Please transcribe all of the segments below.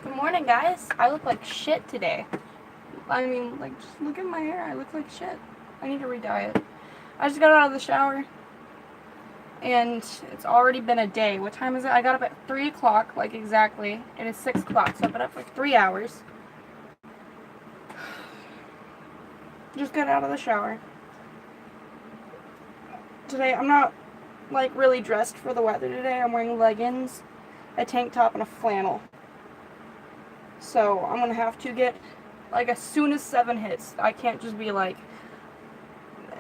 Good morning, guys. I look like shit today. I mean, like, just look at my hair. I look like shit. I need to re-dye it. I just got out of the shower, and it's already been a day. What time is it? I got up at 3 o'clock, like, exactly. It is 6 o'clock, so I've been up for 3 hours. Just got out of the shower. Today, I'm not, like, really dressed for the weather today. I'm wearing leggings, a tank top, and a flannel. So, I'm gonna have to get, like, as soon as 7 hits. I can't just be, like,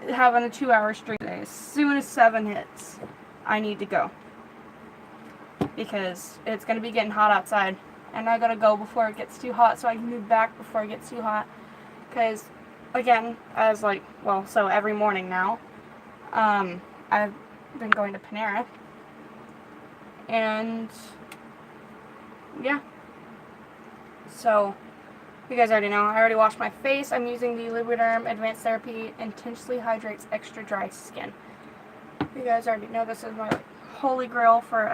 having a 2-hour stream today. As soon as 7 hits, I need to go. Because it's going to be getting hot outside. And I got to go before it gets too hot so I can move back before it gets too hot. Because, again, so every morning now, I've been going to Panera. And, yeah. So, you guys already know. I already washed my face. I'm using the Lubriderm Advanced Therapy Intensely Hydrates Extra Dry Skin. You guys already know this is my holy grail for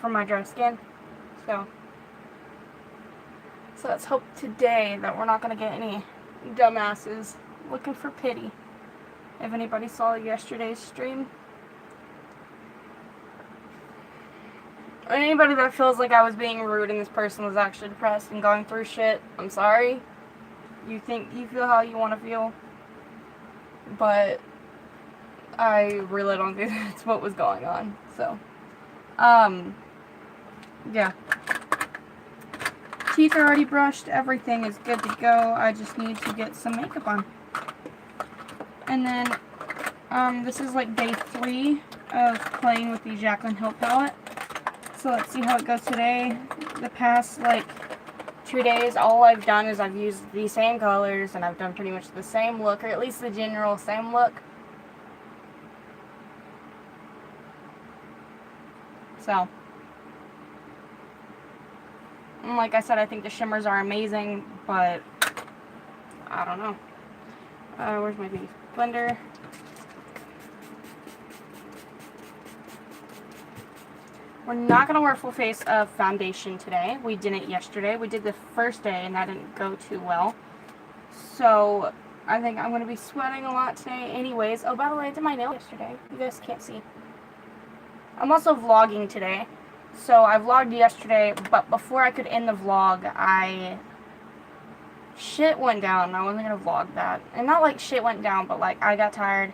my dry skin. So let's hope today that we're not going to get any dumbasses looking for pity. If anybody saw yesterday's stream. Anybody that feels like I was being rude and this person was actually depressed and going through shit, I'm sorry. You feel how you want to feel. But I really don't think that's what was going on. So, yeah. Teeth are already brushed. Everything is good to go. I just need to get some makeup on. And then, this is like day 3 of playing with the Jaclyn Hill palette. So let's see how it goes today. The past, 2 days, all I've done is I've used the same colors, and I've done pretty much the same look, or at least the general same look. So, like I said, I think the shimmers are amazing, but I don't know. Where's my beauty blender? We're not going to wear full face of foundation today. We didn't yesterday. We did the first day, and that didn't go too well. So, I think I'm going to be sweating a lot today anyways. Oh, by the way, I did my nails yesterday. You guys can't see. I'm also vlogging today. So, I vlogged yesterday, but before I could end the vlog, shit went down. I wasn't going to vlog that. And not like shit went down, but like I got tired.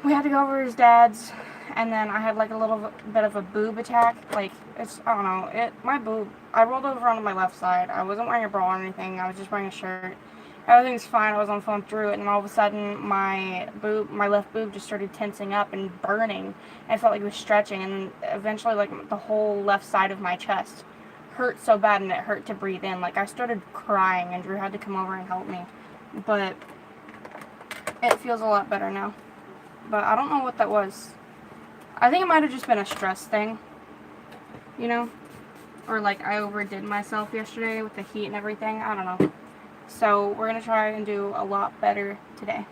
We had to go over to his dad's. And then I had like a little bit of a boob attack. Like, I don't know, my boob, I rolled over onto my left side. I wasn't wearing a bra or anything. I was just wearing a shirt. Everything's fine. I was on the phone through it. And all of a sudden, my left boob just started tensing up and burning. And I felt like it was stretching. And then eventually, like, the whole left side of my chest hurt so bad and it hurt to breathe in. Like, I started crying and Drew had to come over and help me. But it feels a lot better now. But I don't know what that was. I think it might have just been a stress thing, you know, or like I overdid myself yesterday with the heat and everything. I don't know. So we're going to try and do a lot better today.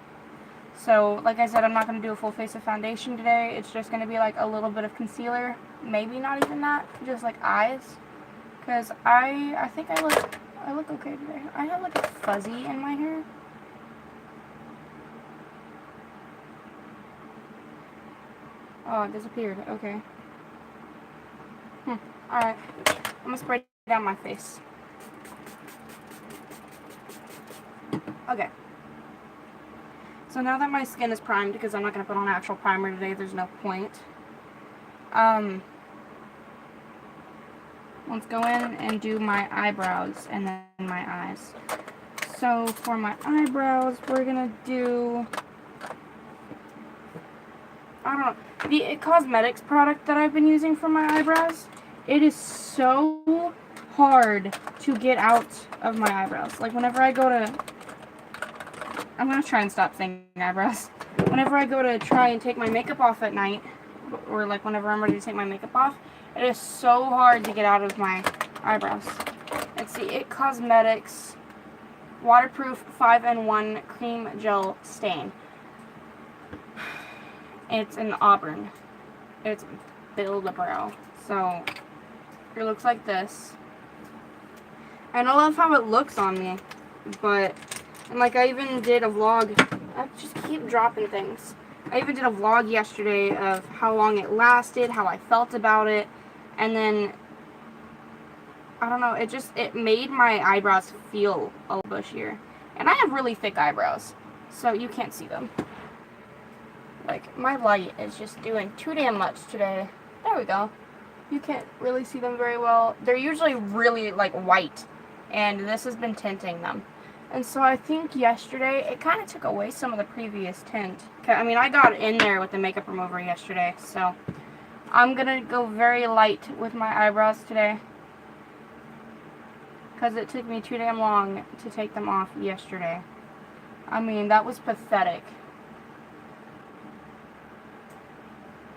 So like I said, I'm not going to do a full face of foundation today. It's just going to be like a little bit of concealer. Maybe not even that, just like eyes. Because I think I look okay today. I have like a fuzzy in my hair. Oh, it disappeared. Okay. Alright. I'm gonna spray down my face. Okay. So now that my skin is primed, because I'm not gonna put on actual primer today, there's no point. Let's go in and do my eyebrows and then my eyes. So for my eyebrows, we're gonna do, I don't know, the cosmetics product that I've been using for my eyebrows, it is so hard to get out of my eyebrows. Like, whenever I go to, I'm going to try and stop saying eyebrows. Whenever I go to try and take my makeup off at night, or like whenever I'm ready to take my makeup off, it is so hard to get out of my eyebrows. It's the IT Cosmetics Waterproof 5-in-1 Cream Gel Stain. It's an auburn. It's Build-A-Brow. So, it looks like this. And I love how it looks on me. But, and like I even did a vlog. I just keep dropping things. I even did a vlog yesterday of how long it lasted, how I felt about it. And then, I don't know, it made my eyebrows feel a little bushier. And I have really thick eyebrows, so you can't see them. Like, my light is just doing too damn much today. There we go. You can't really see them very well. They're usually really, like, white, and this has been tinting them. And so I think yesterday, it kind of took away some of the previous tint. I mean, I got in there with the makeup remover yesterday, so I'm going to go very light with my eyebrows today. Because it took me too damn long to take them off yesterday. I mean, that was pathetic.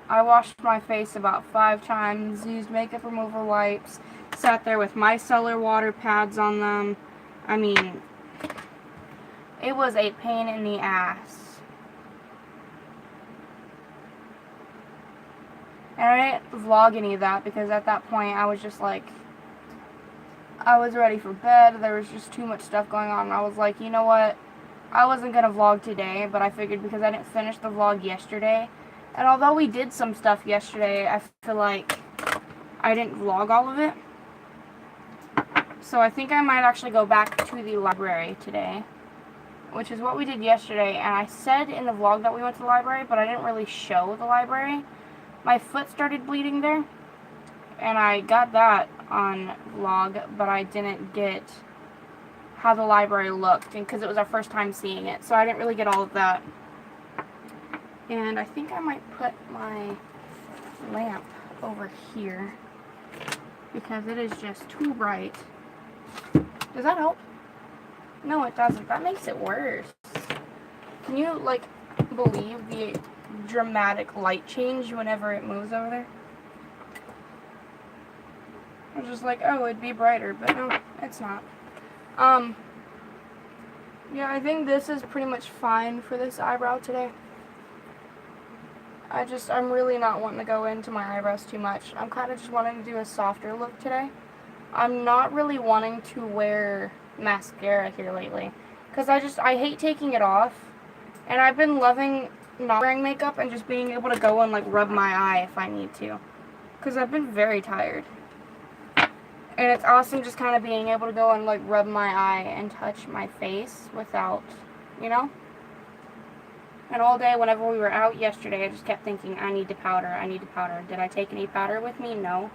I washed my face about 5 times, used makeup remover wipes, sat there with micellar water pads on them. I mean, it was a pain in the ass. And I didn't vlog any of that because at that point I was just like, I was ready for bed. There was just too much stuff going on. And I was like, you know what? I wasn't going to vlog today, but I figured because I didn't finish the vlog yesterday. And although we did some stuff yesterday, I feel like I didn't vlog all of it. So I think I might actually go back to the library today, which is what we did yesterday. And I said in the vlog that we went to the library, but I didn't really show the library. My foot started bleeding there, and I got that on vlog, but I didn't get how the library looked, and because it was our first time seeing it, so I didn't really get all of that. And I think I might put my lamp over here because it is just too bright. Does that help? No, it doesn't. That makes it worse. Can you, like, believe the dramatic light change whenever it moves over there? I was just like, oh, it'd be brighter, but no, it's not. Yeah, I think this is pretty much fine for this eyebrow today. I'm really not wanting to go into my eyebrows too much. I'm kind of just wanting to do a softer look today. I'm not really wanting to wear mascara here lately, because I hate taking it off, and I've been loving not wearing makeup and just being able to go and, like, rub my eye if I need to, because I've been very tired. And it's awesome just kind of being able to go and, like, rub my eye and touch my face without, you know? And all day, whenever we were out yesterday, I just kept thinking, I need to powder, I need to powder. Did I take any powder with me? No.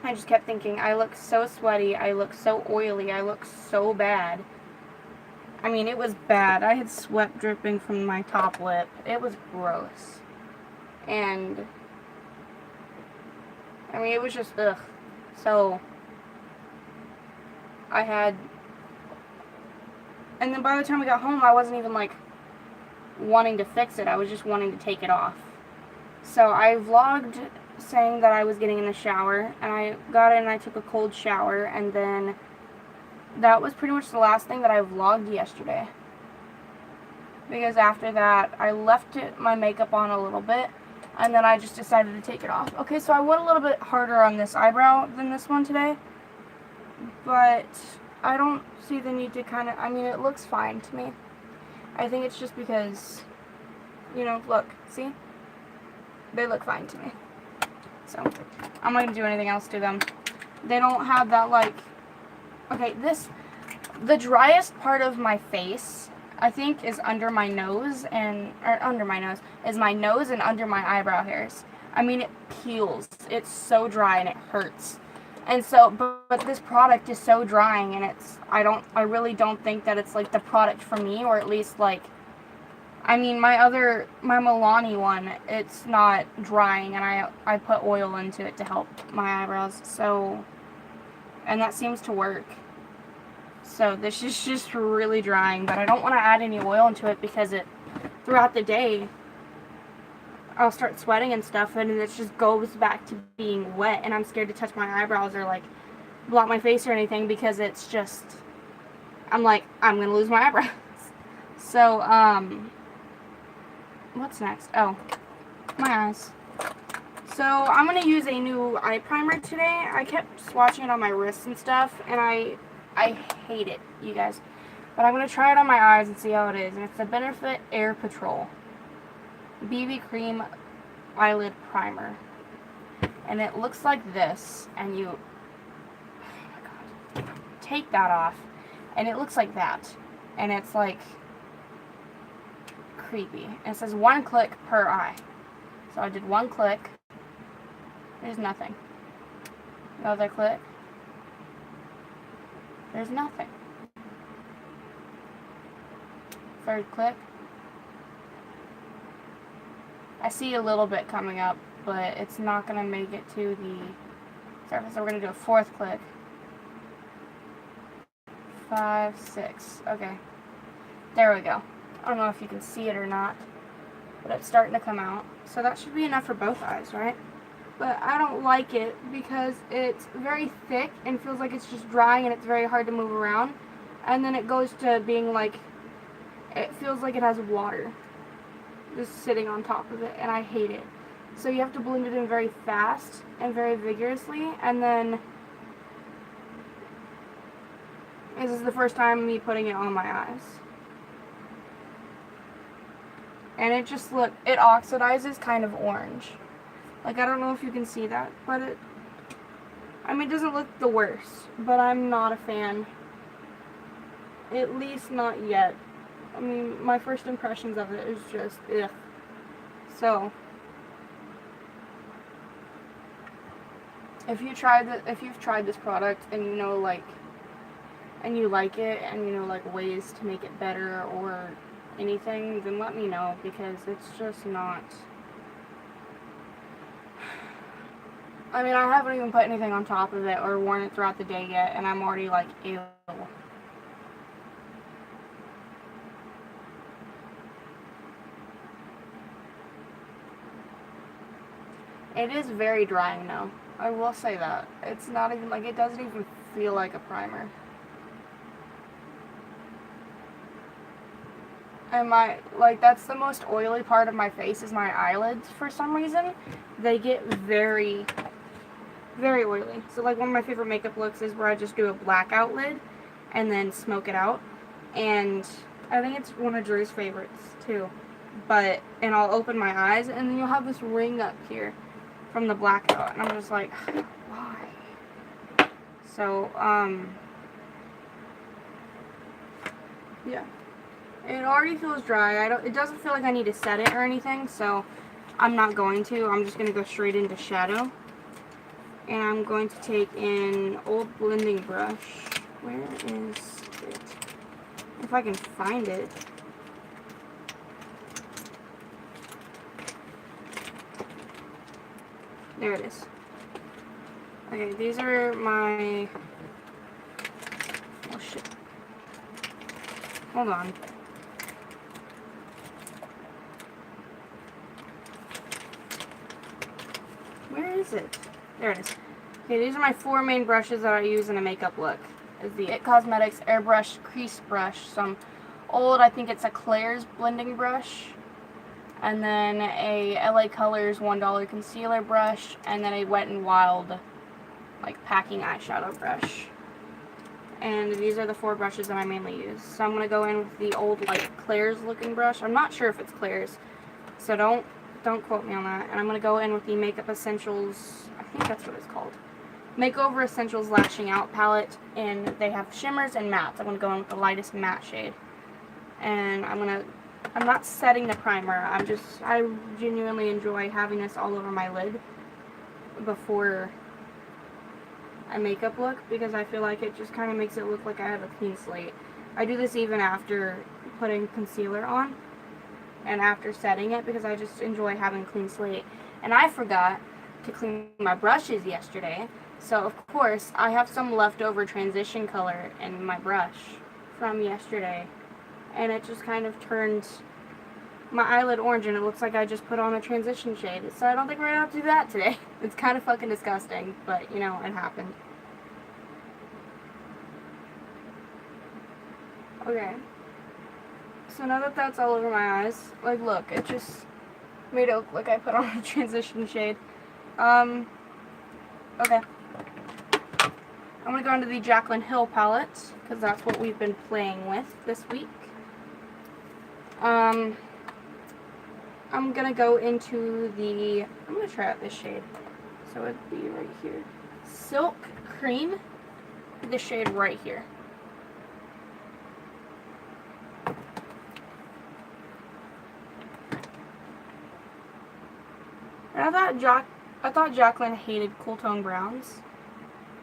I just kept thinking, I look so sweaty, I look so oily, I look so bad. I mean, it was bad. I had sweat dripping from my top lip. It was gross. And, I mean, it was just, ugh. So, I had, and then by the time we got home, I wasn't even, like, wanting to fix it. I was just wanting to take it off. So, I vlogged saying that I was getting in the shower, and I got in and I took a cold shower, and then that was pretty much the last thing that I vlogged yesterday. Because after that, I left my makeup on a little bit, and then I just decided to take it off. Okay, so I went a little bit harder on this eyebrow than this one today. But I don't see the need to kind of, I mean, it looks fine to me. I think it's just because, you know, look, see? They look fine to me. So, I'm not going to do anything else to them. They don't have that, like, okay, the driest part of my face, I think, is under my nose, is my nose and under my eyebrow hairs. I mean, it peels. It's so dry and it hurts. And so, but this product is so drying, and I really don't think that it's, like, the product for me, or at least, like, I mean, my Milani one, it's not drying, and I put oil into it to help my eyebrows, so, and that seems to work. So this is just really drying, but I don't want to add any oil into it because throughout the day, I'll start sweating and stuff, and it just goes back to being wet, and I'm scared to touch my eyebrows or, like, block my face or anything because it's just, I'm like, I'm going to lose my eyebrows. So, what's next? Oh, my eyes. So I'm going to use a new eye primer today. I kept swatching it on my wrists and stuff, and I hate it, you guys. But I'm going to try it on my eyes and see how it is. And it's the Benefit Air Patrol BB Cream Eyelid Primer. And it looks like this, and you, oh my God, take that off, and it looks like that. And it's like creepy. And it says 1 click per eye. So I did 1 click. There's nothing. Another click. There's nothing. Third click. I see a little bit coming up, but it's not going to make it to the surface. So we're going to do a 4th click. 5, 6. Okay. There we go. I don't know if you can see it or not, but it's starting to come out. So that should be enough for both eyes, right? But I don't like it because it's very thick and feels like it's just drying and it's very hard to move around. And then it goes to being like, it feels like it has water just sitting on top of it, and I hate it. So you have to blend it in very fast and very vigorously, and then this is the first time me putting it on my eyes. And it just it oxidizes kind of orange. Like, I don't know if you can see that, but it doesn't look the worst, but I'm not a fan. At least not yet. I mean, my first impressions of it is just, ugh. So, if you've tried this product and you know, like, and you like it, and you know, like, ways to make it better or anything, then let me know, because it's just not. I mean, I haven't even put anything on top of it or worn it throughout the day yet, and I'm already like, ew. It is very drying though. I will say that. It's not even, like, it doesn't even feel like a primer. And that's the most oily part of my face is my eyelids for some reason. They get very, very oily. So, like, one of my favorite makeup looks is where I just do a blackout lid and then smoke it out. And I think it's one of Drew's favorites too. And I'll open my eyes and then you'll have this ring up here from the blackout. And I'm just like, why? So, yeah. It already feels dry. It doesn't feel like I need to set it or anything, so I'm not going to. I'm just going to go straight into shadow. And I'm going to take an old blending brush. Where is it? If I can find it. There it is. Okay, these are my... Oh, shit. Hold on. Where is it? There it is. Okay, these are my 4 main brushes that I use in a makeup look. It's the IT Cosmetics Airbrush Crease Brush. Some old, I think it's a Claire's blending brush. And then a LA Colors $1 concealer brush. And then a Wet n Wild, like, packing eyeshadow brush. And these are the 4 brushes that I mainly use. So I'm going to go in with the old, like, Claire's looking brush. I'm not sure if it's Claire's, so don't quote me on that. And I'm going to go in with the Makeup Essentials, I think that's what it's called, Makeover Essentials Lashing Out palette. And they have shimmers and mattes. I'm going to go in with the lightest matte shade. And I'm not setting the primer. I genuinely enjoy having this all over my lid before a makeup look, because I feel like it just kind of makes it look like I have a clean slate. I do this even after putting concealer on and after setting it, because I just enjoy having a clean slate. And I forgot to clean my brushes yesterday, so of course I have some leftover transition color in my brush from yesterday, and it just kind of turned my eyelid orange, and it looks like I just put on a transition shade. So I don't think we're gonna have to do that today. It's kind of fucking disgusting, but you know, it happened. Okay. So now that that's all over my eyes, like, look, it just made it look like I put on a transition shade. Okay. I'm going to go into the Jaclyn Hill palette, because that's what we've been playing with this week. I'm going to go into the, I'm going to try out this shade. So it'd be right here. Silk Cream, the shade right here. And I thought Jaclyn hated cool tone browns,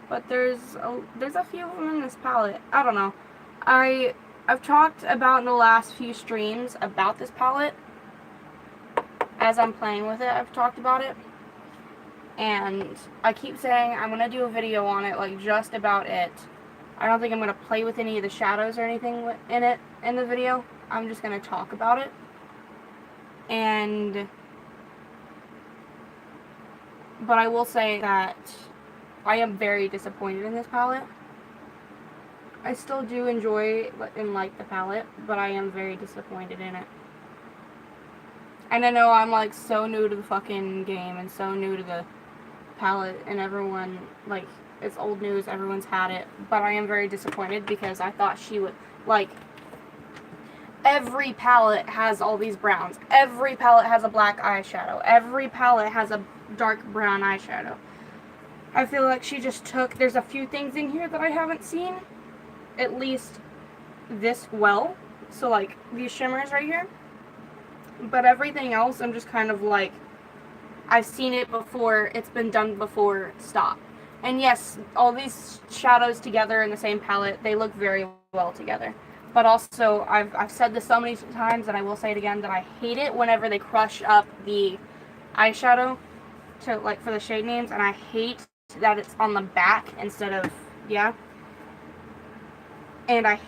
but there's a few of them in this palette. I don't know. I've talked about in the last few streams about this palette. As I'm playing with it, I've talked about it. And I keep saying I'm going to do a video on it, like just about it. I don't think I'm going to play with any of the shadows or anything in it in the video. I'm just going to talk about it. But I will say that I am very disappointed in this palette. I still do enjoy and like the palette, but I am very disappointed in it. And I know I'm like so new to the fucking game and so new to the palette, and everyone, like, it's old news, everyone's had it, but I am very disappointed because I thought she would, like, every palette has all these browns. Every palette has a black eyeshadow. Every palette has a dark brown eyeshadow. I feel like she just took, there's a few things in here that I haven't seen, at least this well. So, like, these shimmers right here. But everything else, I'm just kind of like, I've seen it before, it's been done before, stop. And yes, all these shadows together in the same palette, they look very well together. But also, I've said this so many times, and I will say it again, that I hate it whenever they crush up the eyeshadow to, like, for the shade names, and I hate that it's on the back instead of, yeah. And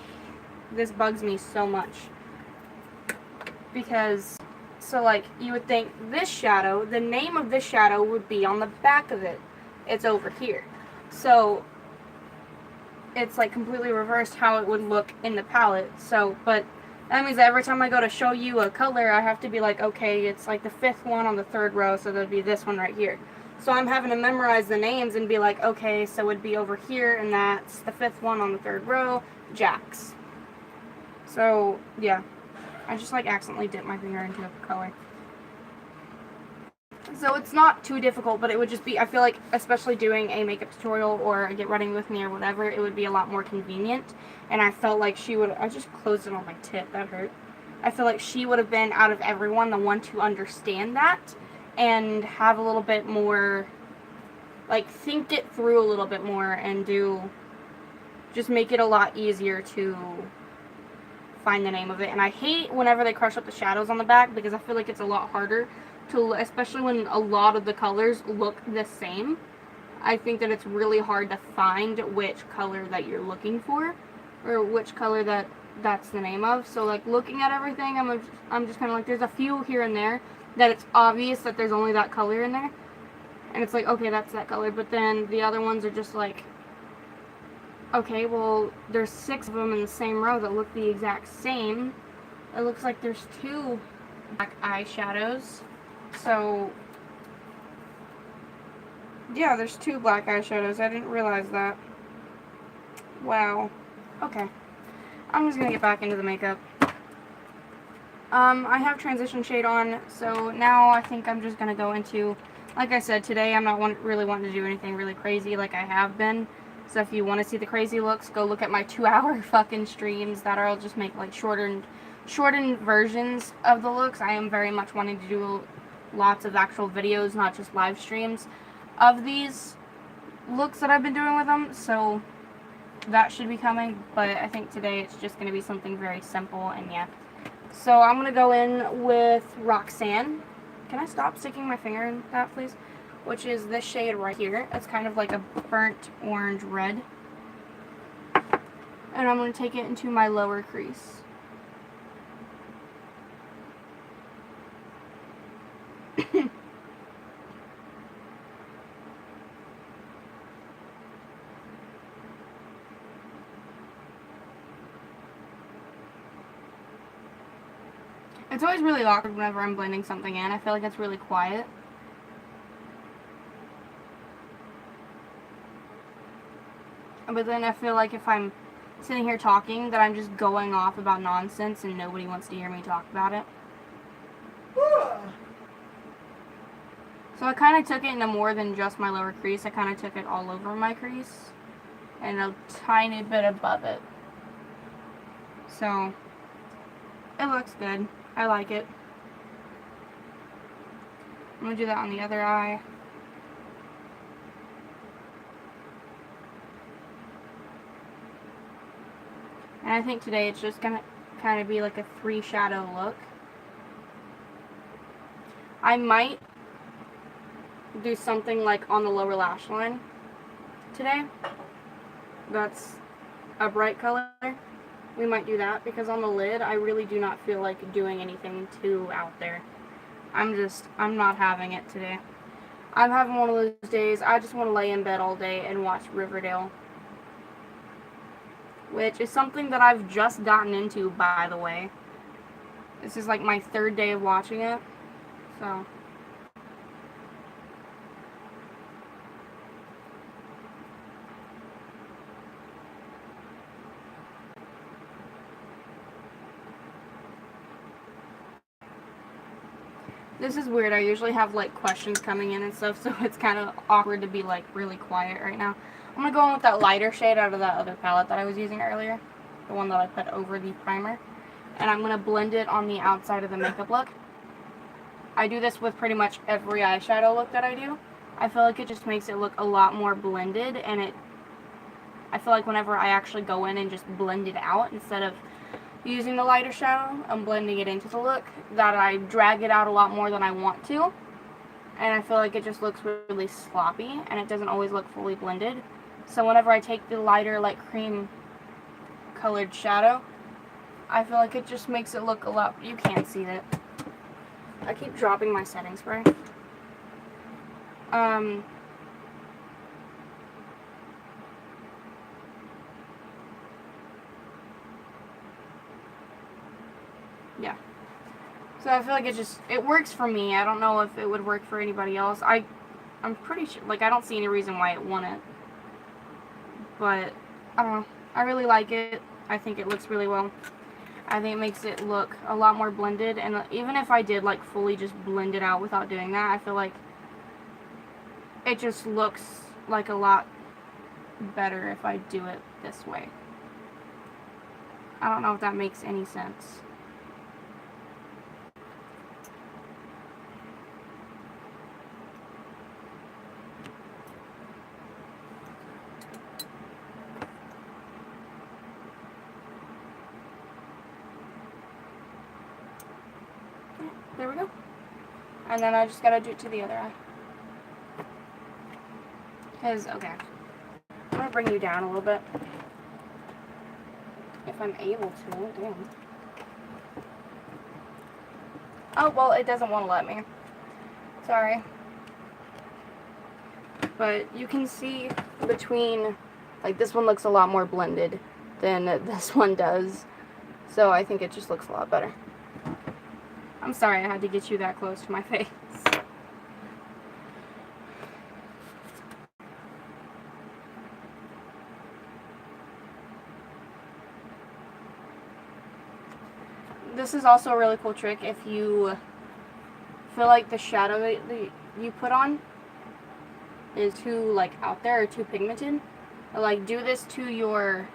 this bugs me so much. Because, so, like, you would think this shadow, the name of this shadow would be on the back of it. It's over here. So, it's, like, completely reversed how it would look in the palette. So, but that means that every time I go to show you a color, I have to be like, okay, it's, like, the 5th one on the 3rd row, so there'd be this one right here. So I'm having to memorize the names and be like, okay, so it'd be over here, and that's the 5th one on the 3rd row, Jax. So, yeah. I just, like, accidentally dipped my finger into the color. So it's not too difficult, but it would just be, I feel like, especially doing a makeup tutorial or a get ready with me or whatever, it would be a lot more convenient. And I felt like she would, I just closed it on my tip, that hurt. I feel like she would have been, out of everyone, the one to understand that and have a little bit more, like, think it through a little bit more and just make it a lot easier to find the name of it. And I hate whenever they crush up the shadows on the back, because I feel like it's a lot harder to, especially when a lot of the colors look the same. I think that it's really hard to find which color that you're looking for, or which color that's the name of. So, like, looking at everything, I'm just kind of like, there's a few here and there that it's obvious that there's only that color in there, and it's like, okay, that's that color. But then the other ones are just like, okay, well, there's 6 of them in the same row that look the exact same. It looks like there's 2 black eyeshadows. So, yeah, there's 2 black eyeshadows. I didn't realize that. Wow. Okay. I'm just gonna get back into the makeup. I have transition shade on, so now I think I'm just gonna go into, like I said, today I'm not really wanting to do anything really crazy like I have been. So if you want to see the crazy looks, go look at my 2-hour fucking streams that I'll just make, like, shortened versions of the looks. I am very much wanting to do lots of actual videos, not just live streams, of these looks that I've been doing with them. So that should be coming, but I think today it's just going to be something very simple, and yeah. So I'm going to go in with Roxanne. Can I stop sticking my finger in that, please? Which is this shade right here. It's kind of like a burnt orange red. And I'm going to take it into my lower crease. It's always really awkward whenever I'm blending something in. I feel like it's really quiet. But then I feel like if I'm sitting here talking, that I'm just going off about nonsense and nobody wants to hear me talk about it. So I kind of took it into more than just my lower crease. I kind of took it all over my crease and a tiny bit above it. So it looks good. I like it. I'm going to do that on the other eye. And I think today it's just going to kind of be like a 3 shadow look. I might do something like on the lower lash line today. That's a bright color. We might do that because on the lid I really do not feel like doing anything too out there. I'm not having it today. I'm having one of those days I just want to lay in bed all day and watch Riverdale, which is something that I've just gotten into, by the way. This is like my 3rd day of watching it, so. This is weird. I usually have like questions coming in and stuff, so it's kind of awkward to be like really quiet right now. I'm going to go in with that lighter shade out of that other palette that I was using earlier. The one that I put over the primer. And I'm going to blend it on the outside of the makeup look. I do this with pretty much every eyeshadow look that I do. I feel like it just makes it look a lot more blended, and I feel like whenever I actually go in and just blend it out instead of using the lighter shadow and blending it into the look, that I drag it out a lot more than I want to, and I feel like it just looks really sloppy and it doesn't always look fully blended. So whenever I take the lighter like cream colored shadow, I feel like it just makes it look a lot, you can't see it. I keep dropping my setting spray. Yeah. So I feel like it works for me. I don't know if it would work for anybody else. I'm pretty sure, like, I don't see any reason why it wouldn't. But, I don't know. I really like it. I think it looks really well. I think it makes it look a lot more blended. And even if I did, like, fully just blend it out without doing that, I feel like it just looks like a lot better if I do it this way. I don't know if that makes any sense. There we go. And then I just gotta do it to the other eye. Because, okay. I'm gonna bring you down a little bit. If I'm able to. Damn. Oh, well, it doesn't want to let me. Sorry. But you can see between, like, this one looks a lot more blended than this one does. So I think it just looks a lot better. I'm sorry I had to get you that close to my face. This is also a really cool trick if you feel like the shadow that you put on is too, like, out there or too pigmented. Like, do this to your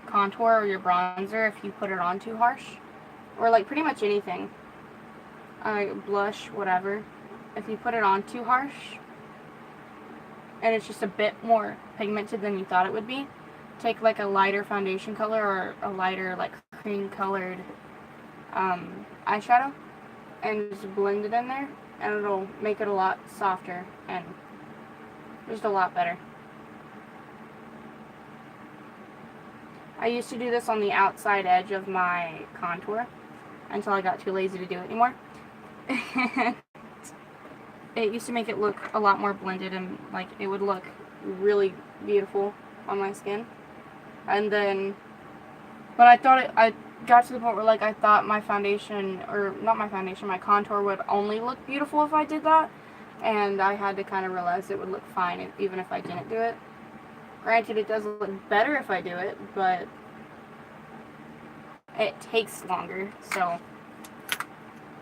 contour or your bronzer if you put it on too harsh. Or, like, pretty much anything. Blush, whatever. If you put it on too harsh and it's just a bit more pigmented than you thought it would be, take, like, a lighter foundation color or a lighter, like, cream colored eyeshadow and just blend it in there, and it'll make it a lot softer and just a lot better. I used to do this on the outside edge of my contour until I got too lazy to do it anymore. It used to make it look a lot more blended, and like it would look really beautiful on my skin. And then, but I got to the point where, like, I thought my foundation, or not my foundation, my contour would only look beautiful if I did that, and I had to kind of realize it would look fine even if I didn't do it. Granted, it does look better if I do it, but it takes longer. So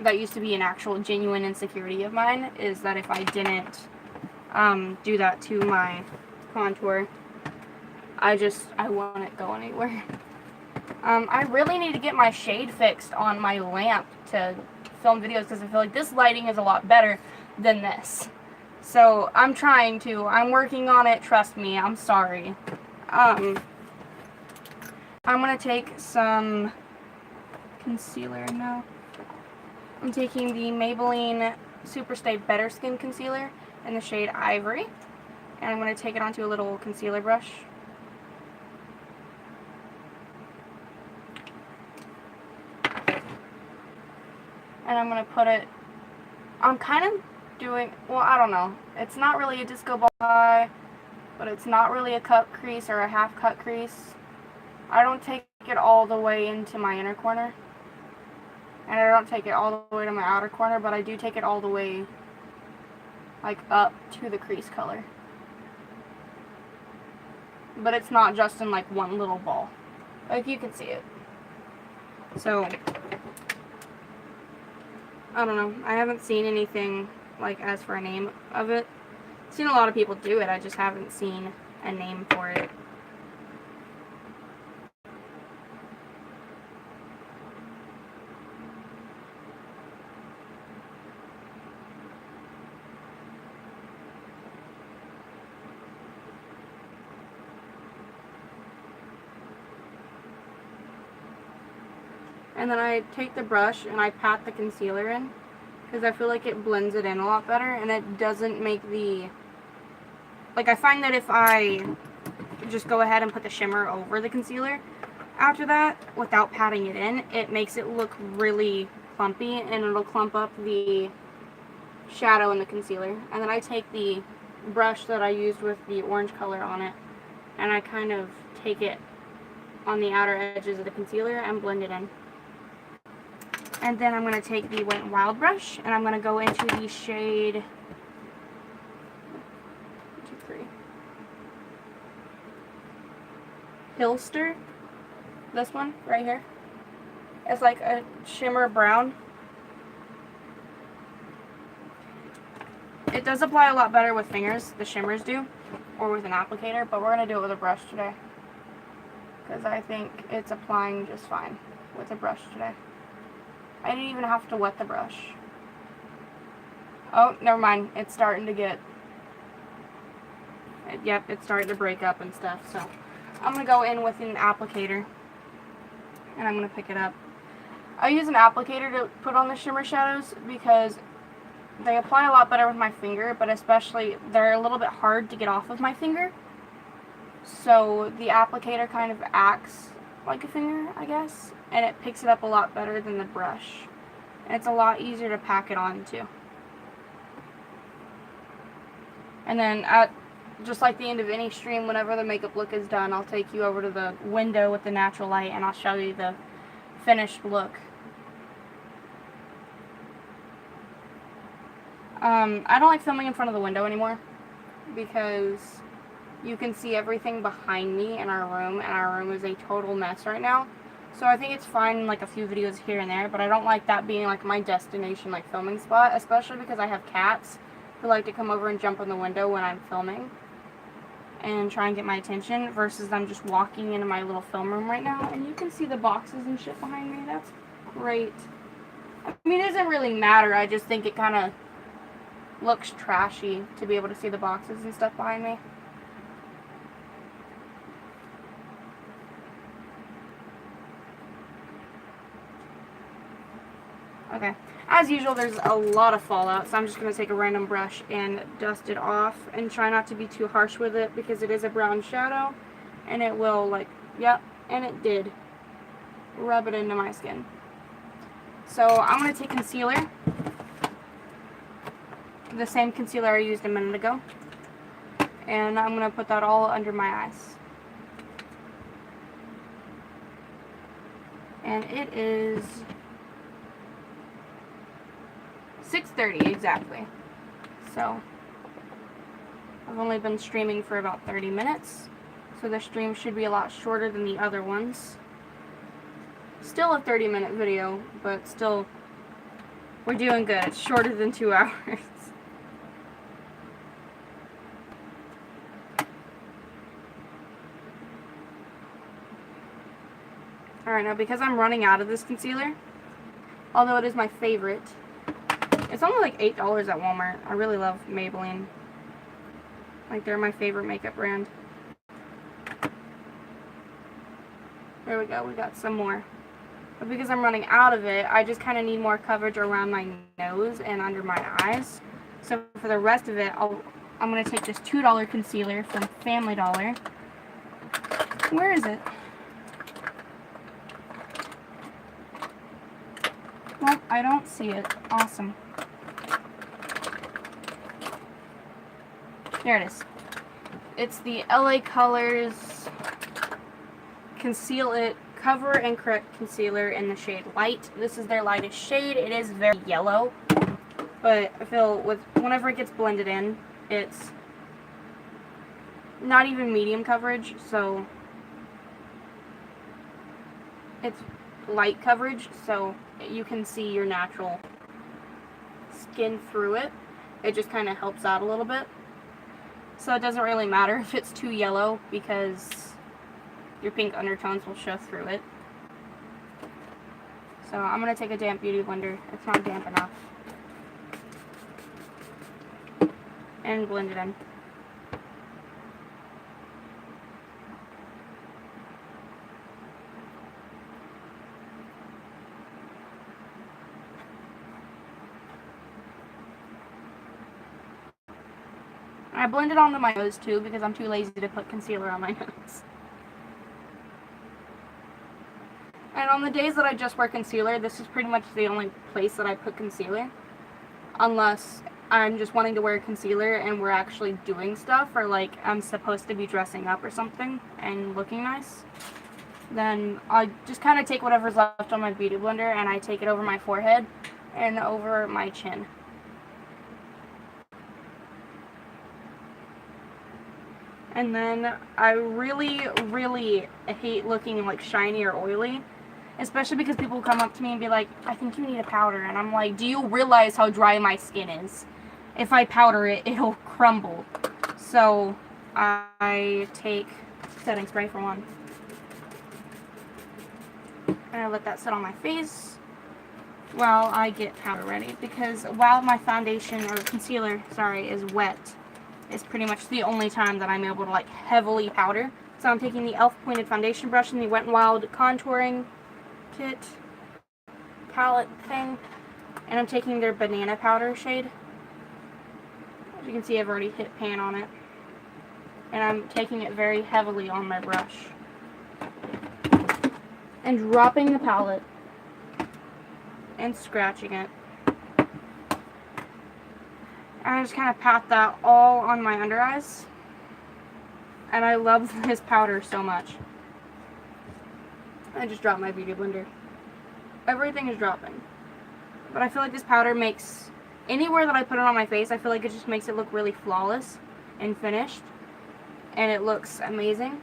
that used to be an actual genuine insecurity of mine, is that if I didn't do that to my contour, I wouldn't go anywhere. I really need to get my shade fixed on my lamp to film videos, because I feel like this lighting is a lot better than this. So I'm working on it, trust me, I'm sorry. I'm gonna take some concealer now. I'm taking the Maybelline Superstay Better Skin Concealer in the shade Ivory, and I'm gonna take it onto a little concealer brush. And I'm going to put it, I'm kind of doing, well, I don't know. It's not really a disco ball eye, but it's not really a cut crease or a half cut crease. I don't take it all the way into my inner corner. And I don't take it all the way to my outer corner, but I do take it all the way, like, up to the crease color. But it's not just in, like, one little ball. Like, you can see it. So I don't know. I haven't seen anything, like, as for a name of it. I've seen a lot of people do it. I just haven't seen a name for it. And then I take the brush and I pat the concealer in, because I feel like it blends it in a lot better, and it doesn't make the, like, I find that if I just go ahead and put the shimmer over the concealer after that without patting it in, it makes it look really clumpy, and it'll clump up the shadow in the concealer. And then I take the brush that I used with the orange color on it, and I kind of take it on the outer edges of the concealer and blend it in. And then I'm going to take the Wet n Wild brush, and I'm going to go into the shade Hilster. This one right here. It's like a shimmer brown. It does apply a lot better with fingers, the shimmers do, or with an applicator, but we're going to do it with a brush today, because I think it's applying just fine with a brush today. I didn't even have to wet the brush. Oh, never mind. It's starting to get, yep, it's starting to break up and stuff. So I'm going to go in with an applicator, and I'm going to pick it up. I use an applicator to put on the shimmer shadows because they apply a lot better with my finger, but especially they're a little bit hard to get off of my finger. So the applicator kind of acts like a finger, I guess, and it picks it up a lot better than the brush. And it's a lot easier to pack it on too. And then at just like the end of any stream, whenever the makeup look is done, I'll take you over to the window with the natural light and I'll show you the finished look. I don't like filming in front of the window anymore because you can see everything behind me in our room, and our room is a total mess right now. So I think it's fine, like a few videos here and there, but I don't like that being like my destination, like filming spot, especially because I have cats who like to come over and jump in the window when I'm filming and try and get my attention, versus them just walking into my little film room right now. And you can see the boxes and shit behind me. That's great. I mean, it doesn't really matter. I just think it kind of looks trashy to be able to see the boxes and stuff behind me. Okay, as usual, there's a lot of fallout, so I'm just going to take a random brush and dust it off and try not to be too harsh with it because it is a brown shadow, and it will, like, yep, and it did rub it into my skin. So I'm going to take concealer, the same concealer I used a minute ago, and I'm going to put that all under my eyes. And it is 6:30 exactly. So I've only been streaming for about 30 minutes. So the stream should be a lot shorter than the other ones. Still a 30-minute video, but still, we're doing good. It's shorter than 2 hours. Alright, now because I'm running out of this concealer, although it is my favorite, it's only like $8 at Walmart. I really love Maybelline. Like, they're my favorite makeup brand. There we go, we got some more. But because I'm running out of it, I just kind of need more coverage around my nose and under my eyes. So for the rest of it, I'm going to take this $2 concealer from Family Dollar. Where is it? Well, I don't see it. Awesome. There it is. It's the LA Colors Conceal It Cover and Correct Concealer in the shade Light. This is their lightest shade. It is very yellow, but I feel whenever it gets blended in, it's not even medium coverage, so it's light coverage, so you can see your natural skin through it. It just kind of helps out a little bit. So it doesn't really matter if it's too yellow because your pink undertones will show through it. So I'm going to take a damp beauty blender. It's not damp enough. And blend it in. I blend it onto my nose too because I'm too lazy to put concealer on my nose. And on the days that I just wear concealer, this is pretty much the only place that I put concealer. Unless I'm just wanting to wear concealer and we're actually doing stuff, or like I'm supposed to be dressing up or something and looking nice. Then I just kind of take whatever's left on my beauty blender and I take it over my forehead and over my chin. And then I really, really hate looking like shiny or oily. Especially because people come up to me and be like, I think you need a powder. And I'm like, do you realize how dry my skin is? If I powder it, it'll crumble. So I take setting spray for one. And I let that sit on my face while I get powder ready. Because while my foundation, or concealer, sorry, is wet, it's pretty much the only time that I'm able to like heavily powder. So I'm taking the e.l.f. pointed foundation brush and the Wet n Wild contouring kit palette thing, and I'm taking their banana powder shade. As you can see, I've already hit pan on it, and I'm taking it very heavily on my brush and dropping the palette and scratching it. And I just kind of pat that all on my under eyes, and I love this powder so much. I just dropped my beauty blender. Everything is dropping. But I feel like this powder makes, anywhere that I put it on my face, I feel like it just makes it look really flawless and finished. And it looks amazing.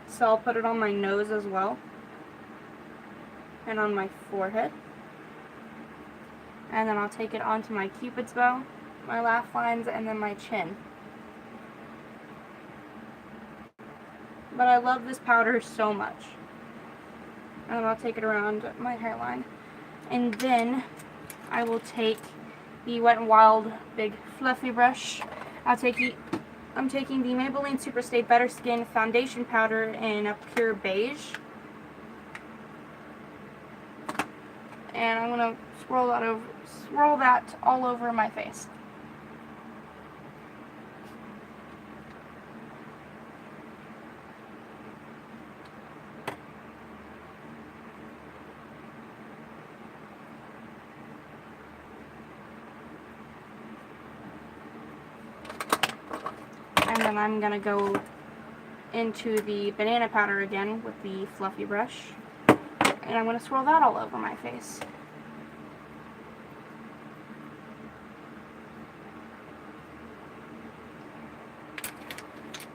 So I'll put it on my nose as well. And on my forehead. And then I'll take it onto my Cupid's bow, my laugh lines, and then my chin. But I love this powder so much. And then I'll take it around my hairline. And then I will take the Wet n Wild big fluffy brush. I'm taking the Maybelline Superstay Better Skin Foundation Powder in a pure beige. And I'm going to swirl that all over my face. And then I'm going to go into the banana powder again with the fluffy brush. And I'm going to swirl that all over my face.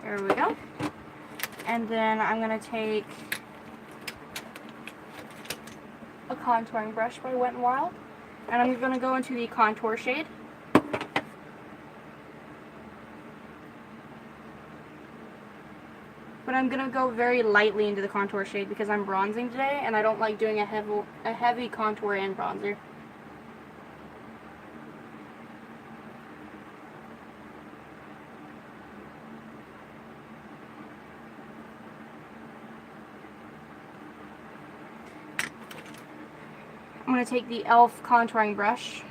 There we go. And then I'm going to take a contouring brush by Wet n Wild. And I'm going to go into the contour shade. But I'm going to go very lightly into the contour shade because I'm bronzing today and I don't like doing a heavy contour and bronzer. I'm going to take the e.l.f. contouring brush.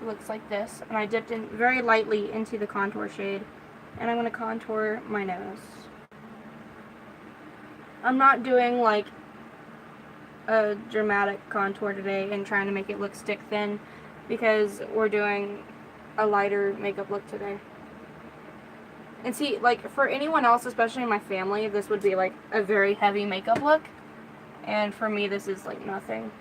It looks like this. And I dipped in very lightly into the contour shade. And I'm going to contour my nose. I'm not doing like a dramatic contour today and trying to make it look stick thin because we're doing a lighter makeup look today. And see, like for anyone else, especially in my family, this would be like a very heavy makeup look. And for me, this is like nothing.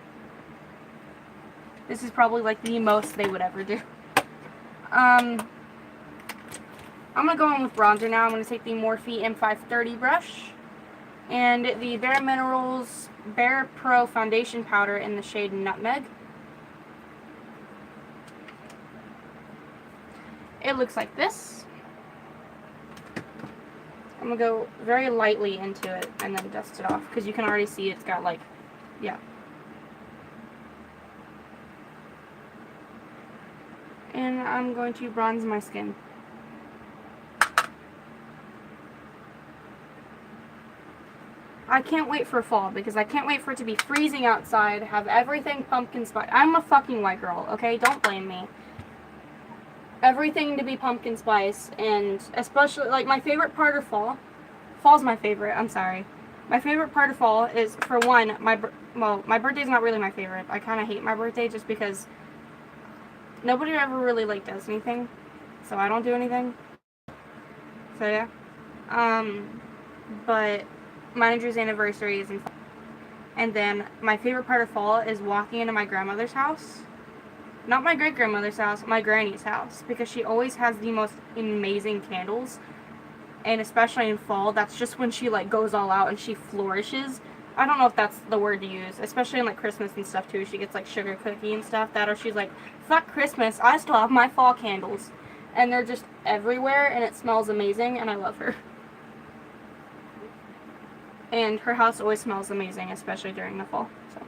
This is probably like the most they would ever do. I'm going to go in with bronzer now. I'm going to take the Morphe M530 brush and the Bare Minerals Bare Pro Foundation Powder in the shade Nutmeg. It looks like this. I'm going to go very lightly into it and then dust it off because you can already see it's got like, yeah. And I'm going to bronze my skin. I can't wait for fall because I can't wait for it to be freezing outside, have everything pumpkin spice. I'm a fucking white girl, okay? Don't blame me. Everything to be pumpkin spice, and especially, like, my favorite part of fall, fall's my favorite, I'm sorry. My favorite part of fall is, for one, my birthday's not really my favorite. I kind of hate my birthday just because nobody ever really, like, does anything, so I don't do anything. So, yeah. But my Andrew's anniversary is in fall. And then my favorite part of fall is walking into my grandmother's house. Not my great-grandmother's house, my granny's house. Because she always has the most amazing candles. And especially in fall, that's just when she, like, goes all out and she flourishes. I don't know if that's the word to use. Especially in, like, Christmas and stuff, too. She gets, like, sugar cookie and stuff. That, or she's like, fuck Christmas, I still have my fall candles. And they're just everywhere, and it smells amazing, and I love her. And her house always smells amazing, especially during the fall. So,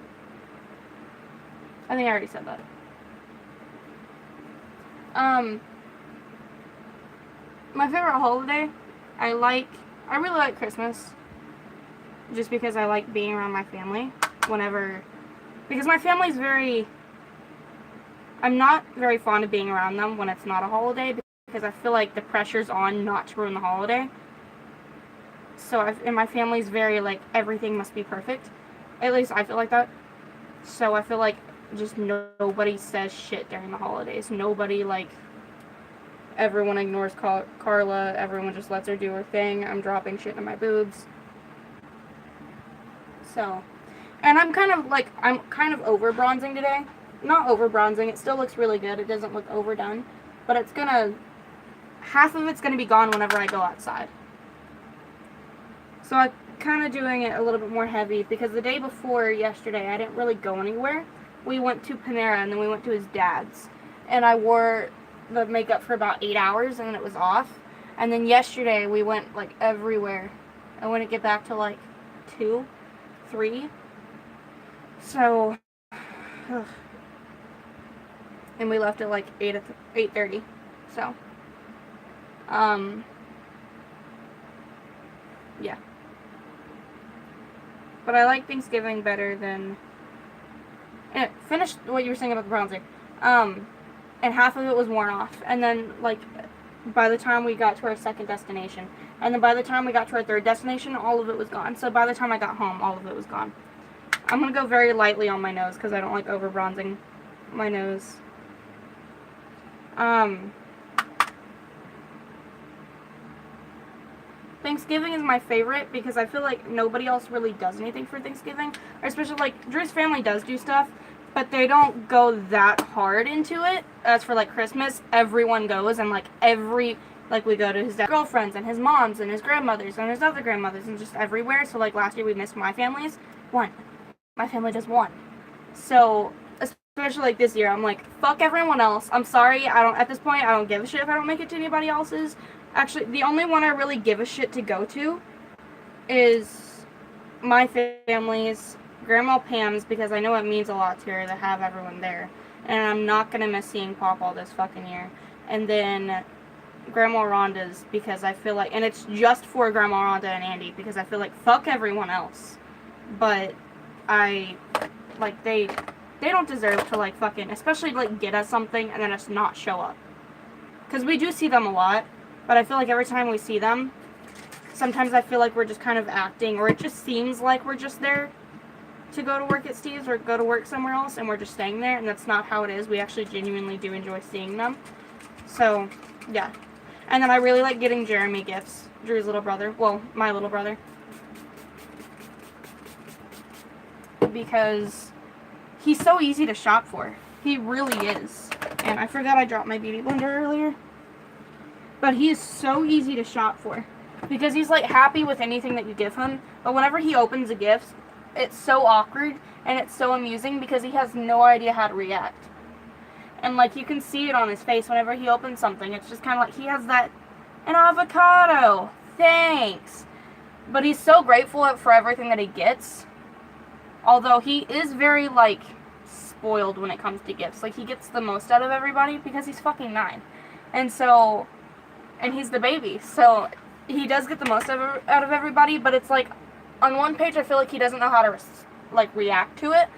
I think I already said that. My favorite holiday, I really like Christmas. Just because I like being around my family because my family's I'm not very fond of being around them when it's not a holiday because I feel like the pressure's on not to ruin the holiday. So, and my family's very, like, everything must be perfect. At least I feel like that. So I feel like just nobody says shit during the holidays. Nobody, like, everyone ignores Carla. Everyone just lets her do her thing. I'm dropping shit in my boobs. So, and I'm kind of over bronzing today. Not over bronzing. It still looks really good. It doesn't look overdone. But half of it's gonna be gone whenever I go outside. So I'm kind of doing it a little bit more heavy because the day before yesterday I didn't really go anywhere. We went to Panera and then we went to his dad's. And I wore the makeup for about 8 hours and then it was off. And then yesterday we went like everywhere. I want to get back to like 2, 3. So, and we left at like 8:30. So, yeah. But I like Thanksgiving better than... Anyway, finish what you were saying about the bronzer. And half of it was worn off. And then, like, by the time we got to our second destination. And then by the time we got to our third destination, all of it was gone. So by the time I got home, all of it was gone. I'm going to go very lightly on my nose because I don't like over bronzing my nose. Thanksgiving is my favorite because I feel like nobody else really does anything for Thanksgiving. Or especially, like, Drew's family does do stuff, but they don't go that hard into it. As for, like, Christmas, everyone goes, and, like, Like, we go to his dad's girlfriends and his moms and his grandmothers and his other grandmothers and just everywhere. So, like, last year we missed my family's. One. My family does one. So, especially, like, this year, I'm like, fuck everyone else. I'm sorry. At this point, I don't give a shit if I don't make it to anybody else's. Actually, the only one I really give a shit to go to is my family's, Grandma Pam's, because I know it means a lot to her to have everyone there. And I'm not going to miss seeing Pop all this fucking year. And then Grandma Rhonda's, because I feel like, and it's just for Grandma Rhonda and Andy, because I feel like fuck everyone else. But they don't deserve to, like, fucking, especially, like, get us something and then us not show up. Because we do see them a lot, but I feel like every time we see them, sometimes I feel like we're just kind of acting, or it just seems like we're just there to go to work at Steve's or go to work somewhere else, and we're just staying there, and that's not how it is. We actually genuinely do enjoy seeing them. So, yeah. And then I really like getting Jeremy gifts, Drew's little brother. Well, my little brother. Because he's so easy to shop for. He really is. And I forgot I dropped my beauty blender earlier. But he is so easy to shop for. Because he's, like, happy with anything that you give him. But whenever he opens a gift, it's so awkward and it's so amusing because he has no idea how to react. And, like, you can see it on his face whenever he opens something. It's just kind of like he has that, an avocado, thanks. But he's so grateful for everything that he gets. Although he is very, like, spoiled when it comes to gifts. Like, he gets the most out of everybody because he's fucking 9. And so, and he's the baby. So, he does get the most out of everybody. But it's like, on one page, I feel like he doesn't know how to, react to it.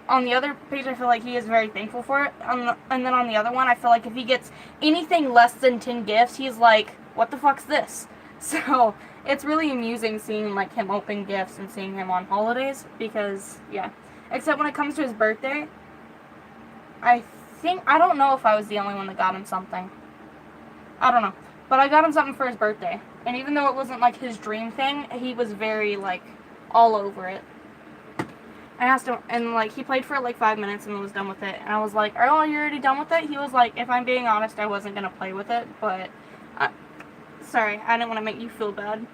On the other page, I feel like he is very thankful for it. And then on the other one, I feel like if he gets anything less than 10 gifts, he's like, what the fuck's this? So, it's really amusing seeing, like, him open gifts and seeing him on holidays. Because, yeah. Except when it comes to his birthday, I don't know if I was the only one that got him something. I don't know. But I got him something for his birthday. And even though it wasn't, like, his dream thing, he was very, like, all over it. I asked him, and, like, he played for, like, 5 minutes and was done with it. And I was like, oh, you're already done with it? He was like, if I'm being honest, I wasn't going to play with it, but, sorry, I didn't want to make you feel bad.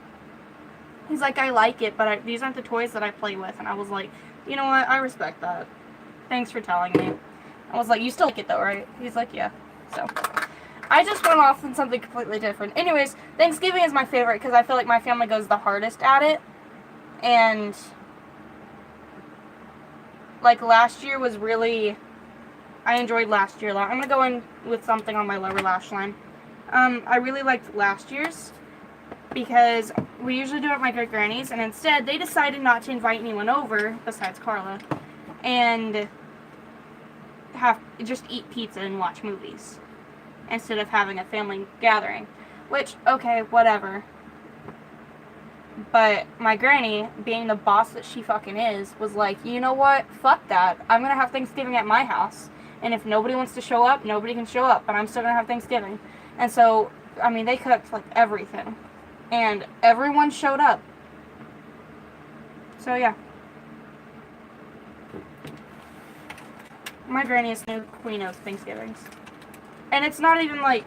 He's like, I like it, but these aren't the toys that I play with. And I was like, you know what, I respect that. Thanks for telling me. I was like, you still like it, though, right? He's like, yeah. So, I just went off on something completely different. Anyways, Thanksgiving is my favorite because I feel like my family goes the hardest at it. And, like, last year was really, I enjoyed last year a lot. I'm going to go in with something on my lower lash line. I really liked last year's because we usually do it at my great granny's, and instead they decided not to invite anyone over besides Carla and just eat pizza and watch movies instead of having a family gathering, which, okay, whatever. But my granny, being the boss that she fucking is, was like, you know what, fuck that, I'm gonna have Thanksgiving at my house, and if nobody wants to show up, nobody can show up, but I'm still gonna have Thanksgiving. And so, I mean, they cooked, like, everything, and everyone showed up. So, yeah. My granny is the new queen of Thanksgivings. And it's not even, like,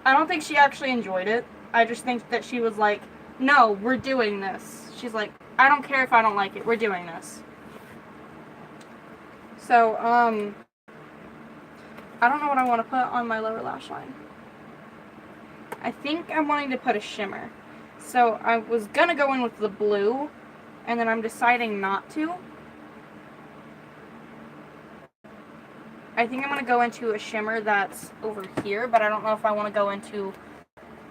I don't think she actually enjoyed it. I just think that she was like, no, we're doing this. She's like, I don't care if I don't like it, we're doing this. So, I don't know what I want to put on my lower lash line. I think I'm wanting to put a shimmer. So, I was gonna go in with the blue, and then I'm deciding not to. I think I'm going to go into a shimmer that's over here, but I don't know if I want to go into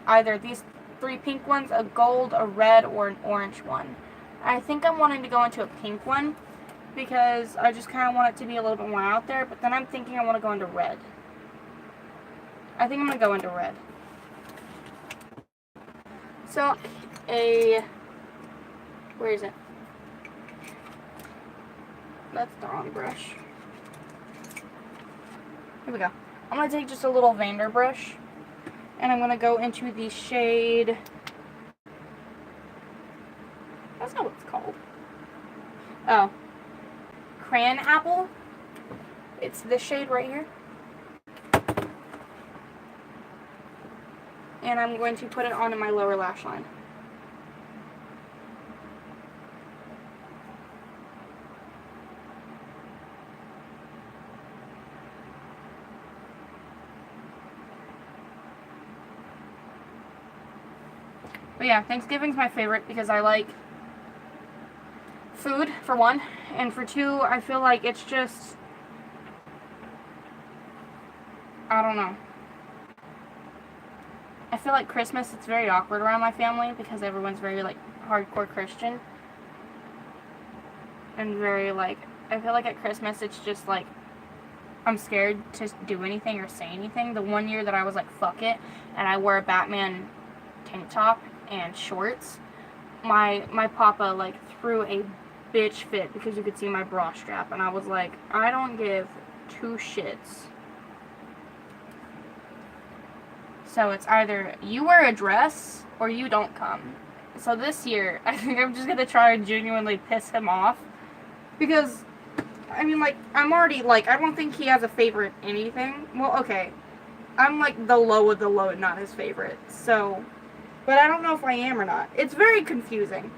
either these 3 pink ones, a gold, a red, or an orange one. I think I'm wanting to go into a pink one because I just kind of want it to be a little bit more out there, but then I'm thinking I want to go into red. I think I'm going to go into red. So, where is it? That's the wrong brush. Here we go. I'm going to take just a little Vander brush, and I'm going to go into the shade, that's not what it's called. Oh. Crayon Apple. It's this shade right here. and I'm going to put it onto my lower lash line. But yeah, Thanksgiving's my favorite because I like food, for one, and for two, I feel like it's just, I don't know. I feel like Christmas, it's very awkward around my family because everyone's very, like, hardcore Christian. And very, like, I feel like at Christmas, it's just, like, I'm scared to do anything or say anything. The one year that I was like, fuck it, and I wore a Batman tank top and shorts, my papa, like, threw a bitch fit because you could see my bra strap, and I was like, I don't give two shits. So it's either you wear a dress or you don't come. So this year, I think I'm just gonna try and genuinely piss him off. Because, I mean, like, I'm already, like, I don't think he has a favorite anything. Well, okay. I'm, like, the low of the low, not his favorite. So, but I don't know if I am or not. It's very confusing.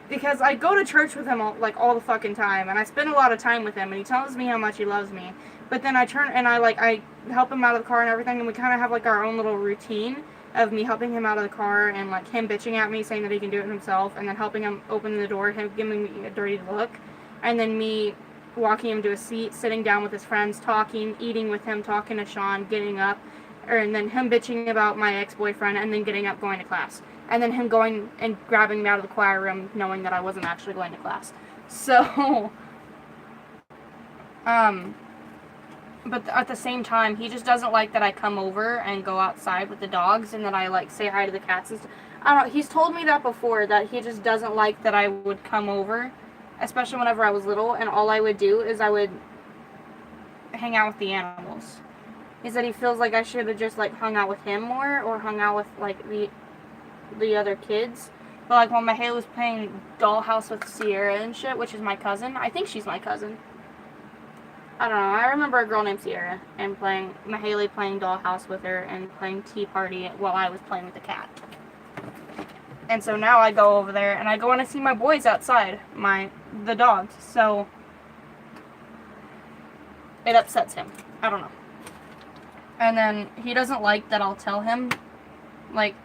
Because I go to church with him, all the fucking time. And I spend a lot of time with him. And he tells me how much he loves me. But then I turn, and I help him out of the car and everything, and we kind of have, like, our own little routine of me helping him out of the car, and, like, him bitching at me, saying that he can do it himself, and then helping him open the door, him giving me a dirty look, and then me walking him to a seat, sitting down with his friends, talking, eating with him, talking to Sean, getting up, and then him bitching about my ex-boyfriend, and then getting up, going to class, and then him going and grabbing me out of the choir room, knowing that I wasn't actually going to class. So, but at the same time, he just doesn't like that I come over and go outside with the dogs and that I, like, say hi to the cats and stuff. I don't know, he's told me that before, that he just doesn't like that I would come over, especially whenever I was little, and all I would do is I would hang out with the animals. He said he feels like I should have just, like, hung out with him more, or hung out with, like, the other kids. But, like, when Mahalia was playing Dollhouse with Sierra and shit, which is my cousin, I think she's my cousin. I don't know, I remember a girl named Sierra, and Mahalia playing Dollhouse with her, and playing Tea Party while I was playing with the cat. And so now I go over there, and I go and I see my boys outside, the dogs, so it upsets him. I don't know. And then he doesn't like that I'll tell him, like,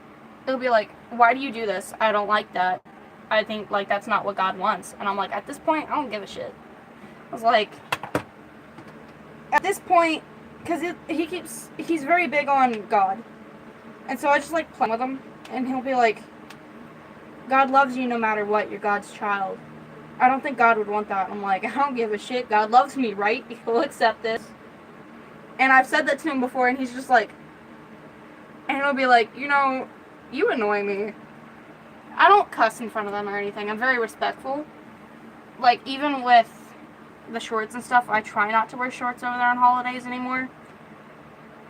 it'll be like, why do you do this? I don't like that. I think, like, that's not what God wants. And I'm like, at this point, I don't give a shit. I was like, at this point, because he's very big on God. And so I just, like, play with him, and he'll be like, God loves you no matter what, you're God's child. I don't think God would want that. I'm like, I don't give a shit, God loves me, right? He'll accept this. And I've said that to him before, and he's just like, and he'll be like, you know, you annoy me. I don't cuss in front of them or anything, I'm very respectful. Like, even with the shorts and stuff, I try not to wear shorts over there on holidays anymore.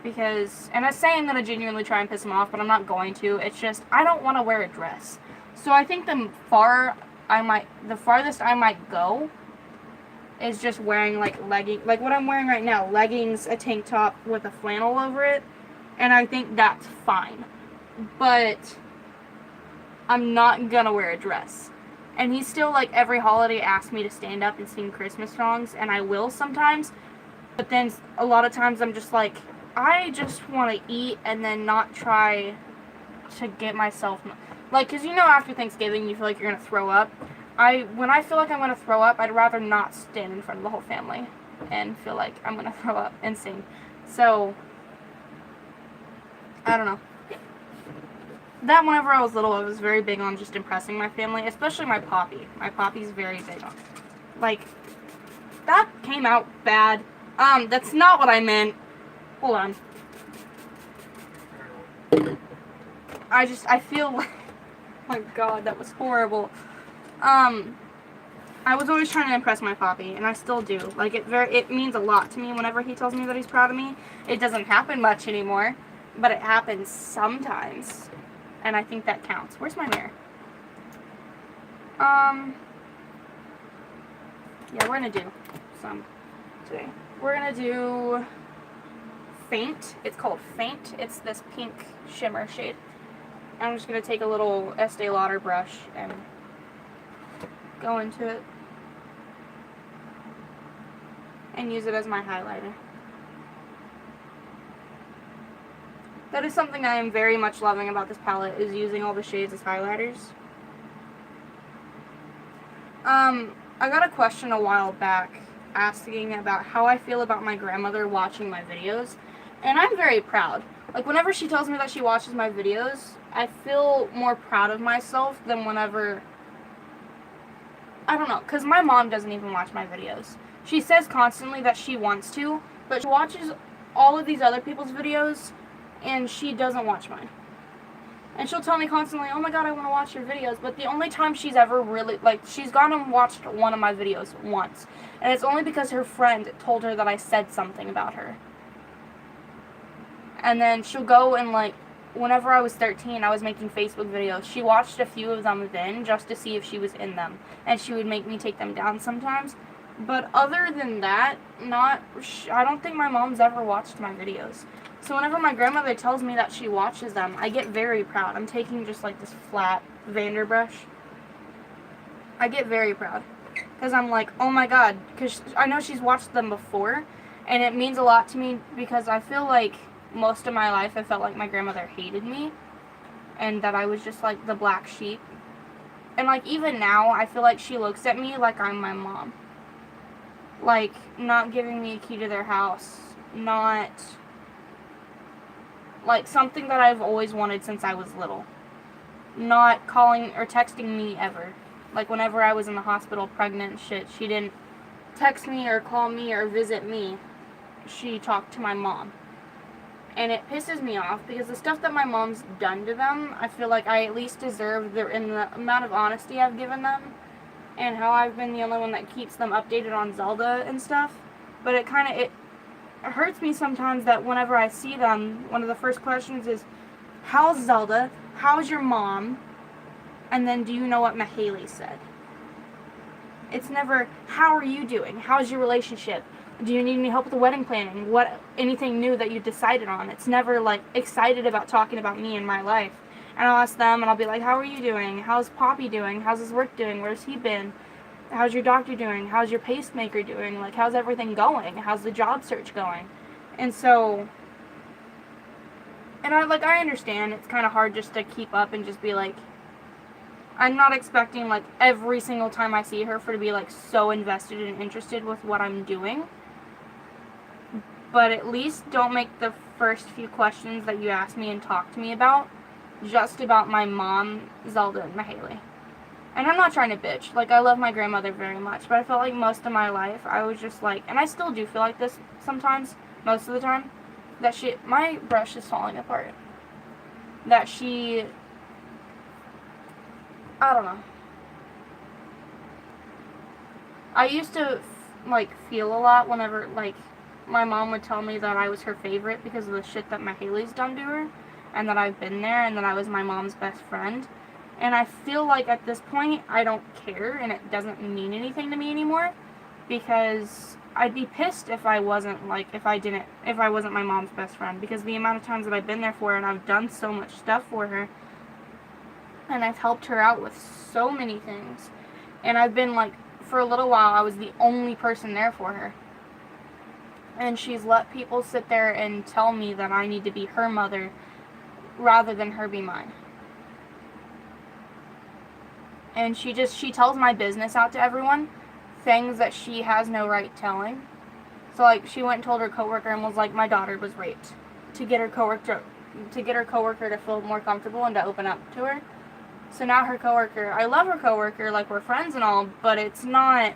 Because, and I'm saying that I genuinely try and piss him off, but I'm not going to. It's just, I don't want to wear a dress. So I think the farthest I might go is just wearing, like, like what I'm wearing right now, leggings, a tank top with a flannel over it, and I think that's fine. But I'm not gonna wear a dress. And he still, like, every holiday asks me to stand up and sing Christmas songs, and I will sometimes, but then a lot of times I'm just like, I just want to eat and then not try to get myself, like, because you know after Thanksgiving you feel like you're going to throw up. When I feel like I'm going to throw up, I'd rather not stand in front of the whole family and feel like I'm going to throw up and sing. So, I don't know. That whenever I was little, I was very big on just impressing my family, especially my poppy. My poppy's very big on, like, that came out bad. That's not what I meant. Hold on. I feel like, oh my god, that was horrible. I was always trying to impress my poppy, and I still do. Like, it means a lot to me whenever he tells me that he's proud of me. It doesn't happen much anymore, but it happens sometimes. And I think that counts. Where's my mirror? Yeah, we're gonna do some today. We're gonna do Faint. It's called Faint. It's this pink shimmer shade. I'm just going to take a little Estee Lauder brush and go into it and use it as my highlighter. That is something I am very much loving about this palette, is using all the shades as highlighters. I got a question a while back asking about how I feel about my grandmother watching my videos, and I'm very proud. Like, whenever she tells me that she watches my videos, I feel more proud of myself than whenever, I don't know, because my mom doesn't even watch my videos. She says constantly that she wants to, but she watches all of these other people's videos, and she doesn't watch mine. And she'll tell me constantly, oh my god, I want to watch your videos. But the only time she's ever really, like, she's gone and watched one of my videos once. And it's only because her friend told her that I said something about her. And then she'll go and, like, whenever I was 13, I was making Facebook videos. She watched a few of them then just to see if she was in them. And she would make me take them down sometimes. But other than that, I don't think my mom's ever watched my videos. So whenever my grandmother tells me that she watches them, I get very proud. I'm taking just like this flat Vander brush. I get very proud. Because I'm like, oh my god. Because I know she's watched them before. And it means a lot to me because I feel like most of my life I felt like my grandmother hated me. And that I was just like the black sheep. And like even now, I feel like she looks at me like I'm my mom. Like, not giving me a key to their house. Not... like, something that I've always wanted since I was little. Not calling or texting me ever. Like, whenever I was in the hospital pregnant and shit, she didn't text me or call me or visit me. She talked to my mom. And it pisses me off because the stuff that my mom's done to them, I feel like I at least deserve in the amount of honesty I've given them. And how I've been the only one that keeps them updated on Zelda and stuff. But it hurts me sometimes that whenever I see them, one of the first questions is, how's Zelda? How's your mom? And then, do you know what Mahaley said? It's never, how are you doing? How's your relationship? Do you need any help with the wedding planning? Anything new that you decided on? It's never, like, excited about talking about me and my life. And I'll ask them, and I'll be like, how are you doing? How's Poppy doing? How's his work doing? Where's he been? How's your doctor doing? How's your pacemaker doing? Like, how's everything going? How's the job search going? And so, and I understand it's kind of hard just to keep up and just be like, I'm not expecting, like, every single time I see her to be, like, so invested and interested with what I'm doing. But at least don't make the first few questions that you ask me and talk to me about just about my mom, Zelda, and Mahaley. And I'm not trying to bitch. Like, I love my grandmother very much. But I felt like most of my life, I was just like... and I still do feel like this sometimes. Most of the time. That my brush is falling apart. That she... I don't know. I used to, like, feel a lot whenever, like... my mom would tell me that I was her favorite because of the shit that Mahaley's done to her. And that I've been there. And that I was my mom's best friend. And I feel like at this point, I don't care, and it doesn't mean anything to me anymore, because I'd be pissed if I wasn't, like, if I wasn't my mom's best friend, because the amount of times that I've been there for her, and I've done so much stuff for her, and I've helped her out with so many things, and I've been, like, for a little while, I was the only person there for her, and she's let people sit there and tell me that I need to be her mother, rather than her be mine. And she tells my business out to everyone, things that she has no right telling. So, like, she went and told her coworker and was like, my daughter was raped, to get her coworker to feel more comfortable and to open up to her. So now her coworker, I love her coworker, like, we're friends and all, but it's not,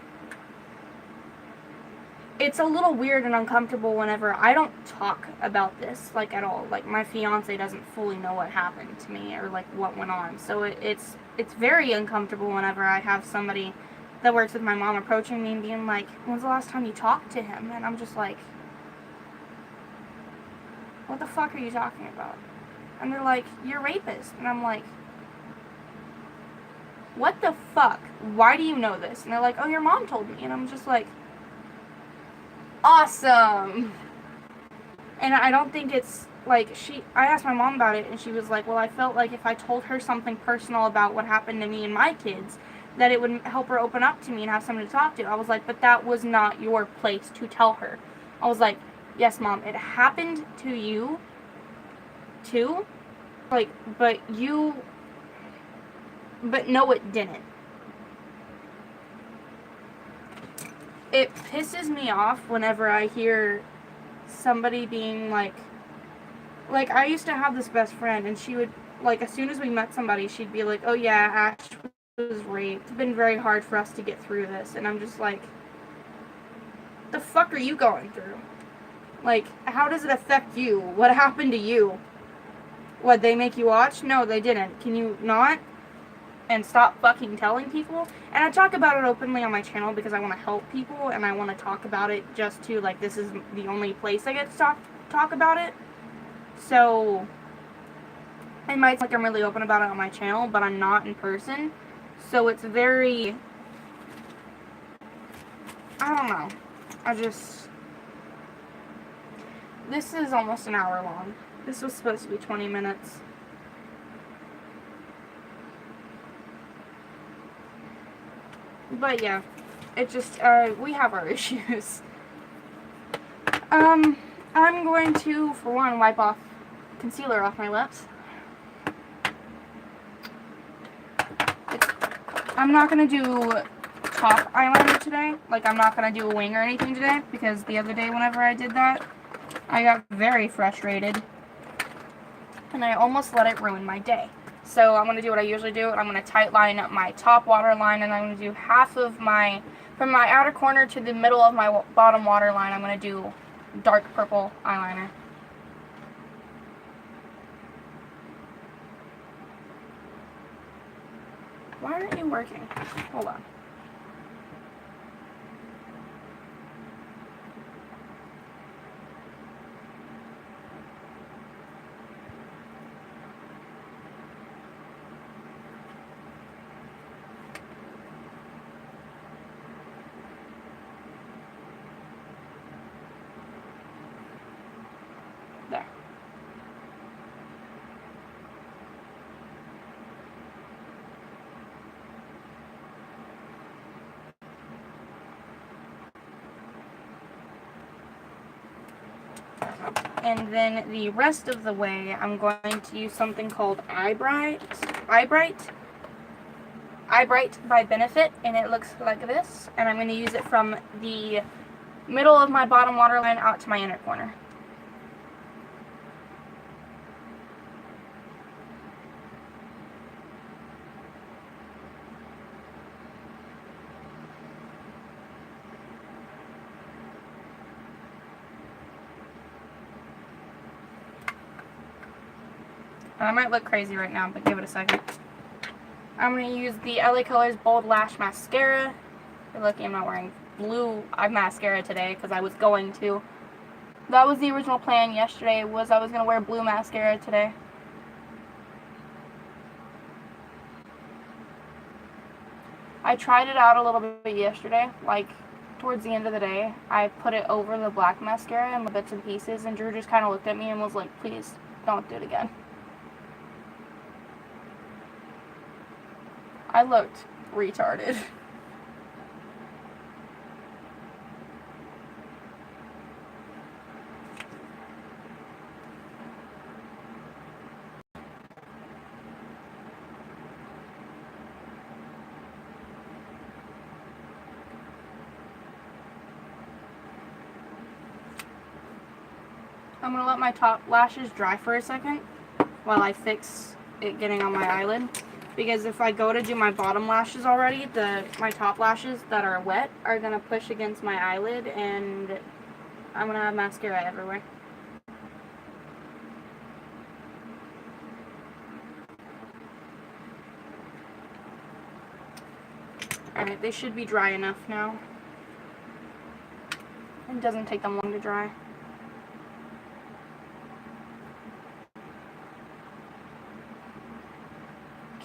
it's a little weird and uncomfortable whenever I don't talk about this, like, at all. Like, my fiance doesn't fully know what happened to me or, like, what went on. So it's very uncomfortable whenever I have somebody that works with my mom approaching me and being like, when's the last time you talked to him? And I'm just like, what the fuck are you talking about? And they're like, you're a rapist. And I'm like, what the fuck? Why do you know this? And they're like, oh, your mom told me. And I'm just like, awesome. And I don't think it's, like, I asked my mom about it, and she was like, well, I felt like if I told her something personal about what happened to me and my kids, that it would help her open up to me and have someone to talk to. I was like, but that was not your place to tell her. I was like, yes, Mom, it happened to you, too. Like, but no, it didn't. It pisses me off whenever I hear somebody being like, I used to have this best friend, and she would, like, as soon as we met somebody, she'd be like, oh yeah, Ash was raped. It's been very hard for us to get through this. And I'm just like, the fuck are you going through? Like, how does it affect you? What happened to you? What, they make you watch? No, they didn't. Can you not? And stop fucking telling people? And I talk about it openly on my channel because I want to help people, and I want to talk about it just to, like, this is the only place I get to talk about it. So, it might seem like I'm really open about it on my channel, but I'm not in person. So it's very, I don't know. This is almost an hour long. This was supposed to be 20 minutes. But yeah, it just, we have our issues. I'm going to, for one, wipe off concealer off my lips. I'm not going to do top eyeliner today. Like, I'm not going to do a wing or anything today, because the other day whenever I did that, I got very frustrated, and I almost let it ruin my day. So I'm going to do what I usually do, and I'm going to tight line up my top waterline, and I'm going to do half of my, from my outer corner to the middle of my bottom waterline, I'm going to do dark purple eyeliner. Why aren't you working? Hold on. There. And then the rest of the way, I'm going to use something called Eyebright by Benefit, and it looks like this. And I'm going to use it from the middle of my bottom waterline out to my inner corner. I might look crazy right now, but give it a second. I'm going to use the LA Colors Bold Lash Mascara. You're lucky I'm not wearing blue mascara today, because I was going to. That was the original plan yesterday, was I was going to wear blue mascara today. I tried it out a little bit yesterday, like, towards the end of the day. I put it over the black mascara in bits and pieces, and Drew just kind of looked at me and was like, please, don't do it again. I looked retarded. I'm going to let my top lashes dry for a second while I fix it getting on my eyelid. Because if I go to do my bottom lashes already, my top lashes that are wet are going to push against my eyelid, and I'm going to have mascara everywhere. Alright, they should be dry enough now. It doesn't take them long to dry.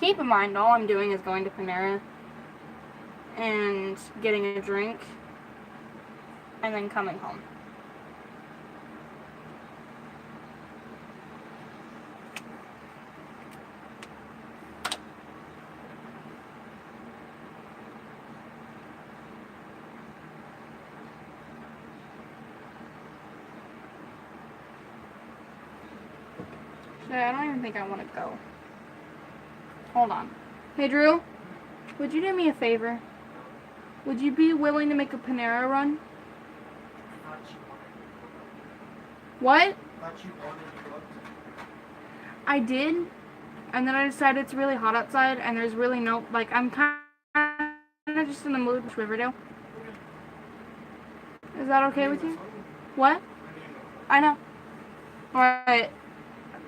Keep in mind, all I'm doing is going to Panera and getting a drink and then coming home. Yeah, I don't even think I want to go. Hold on. Hey, Drew, would you do me a favor? Would you be willing to make a Panera run? What? I did, and then I decided it's really hot outside, and there's really no, like, I'm kind of just in the mood with Riverdale. Is that okay with you? What? I know. Alright.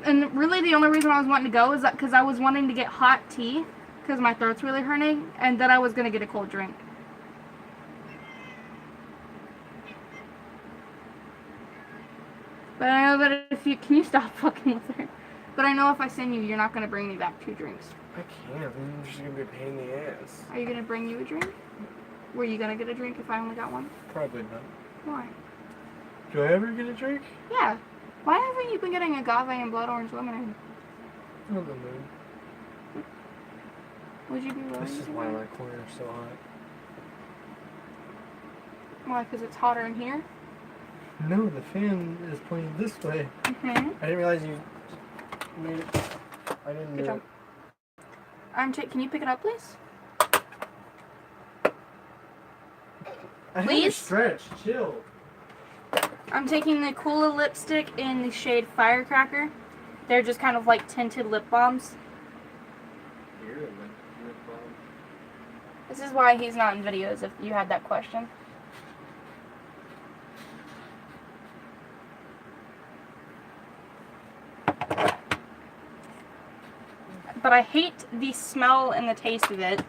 And really the only reason I was wanting to go is that because I was wanting to get hot tea, because my throat's really hurting, and then I was going to get a cold drink. But I know that if you, can you stop fucking with her? But I know if I send you, you're not going to bring me back 2 drinks. I can't. I'm just going to be a pain in the ass. Are you going to bring you a drink? Were you going to get a drink if I only got one? Probably not. Why? Do I ever get a drink? Yeah. Why haven't you been getting agave and blood orange lemonade? I'm in the mood. Would you be willing This is to why do my corner's so hot. Why? Because it's hotter in here? No, the fan is pointing this way. Mm-hmm. I didn't realize you made it. I didn't Good do job. it. Can you pick it up, please? I had to Please? stretch. Chill. I'm taking the Coola lipstick in the shade Firecracker. They're just kind of like tinted lip balms. You're a lip balm. This is why he's not in videos, if you had that question. But I hate the smell and the taste of it.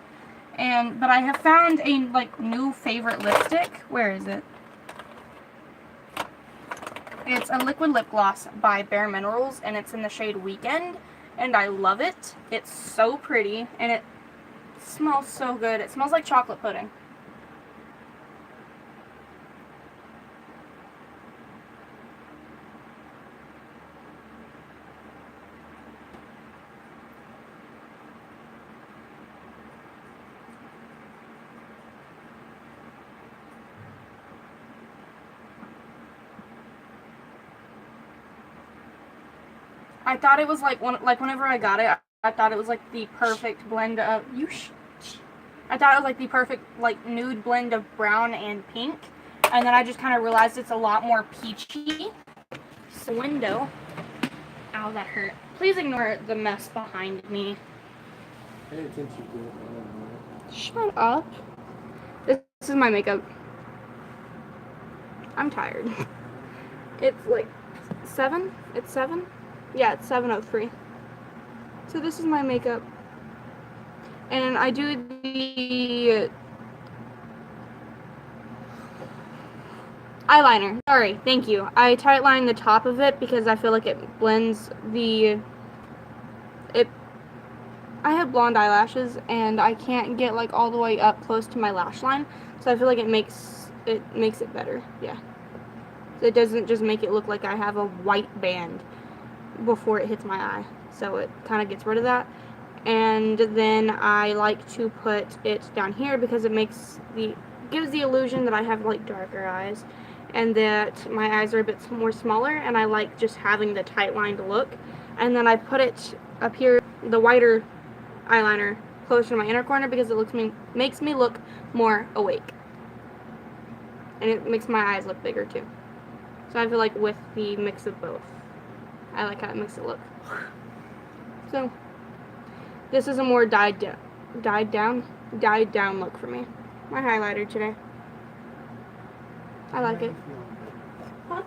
But I have found a new favorite lipstick. Where is it? It's a liquid lip gloss by Bare Minerals, and it's in the shade Weekend, and I love it. It's so pretty, and it smells so good. It smells like chocolate pudding. I thought it was whenever I got it, I thought it was like the perfect blend of I thought it was like the perfect nude blend of brown and pink, and then I just kind of realized it's a lot more peachy. So window. Ow, that hurt. Please ignore the mess behind me. Pay attention to it. Shut up. This is my makeup. I'm tired. It's like 7? It's 7? Yeah, it's 7:03. So this is my makeup. And I do the eyeliner. Sorry, thank you. I tightline the top of it because I feel like it blends I have blonde eyelashes and I can't get all the way up close to my lash line. So I feel like it makes it better. Yeah. So it doesn't just make it look like I have a white band before it hits my eye. So it kind of gets rid of that. And then I like to put it down here because it gives the illusion that I have darker eyes and that my eyes are a bit more smaller, and I like just having the tight lined look. And then I put it up here, the whiter eyeliner, closer to my inner corner because it makes me look more awake. And it makes my eyes look bigger too. So I feel like with the mix of both, I like how it makes it look. So this is a more dyed down look for me. My highlighter today. I like it. Huh?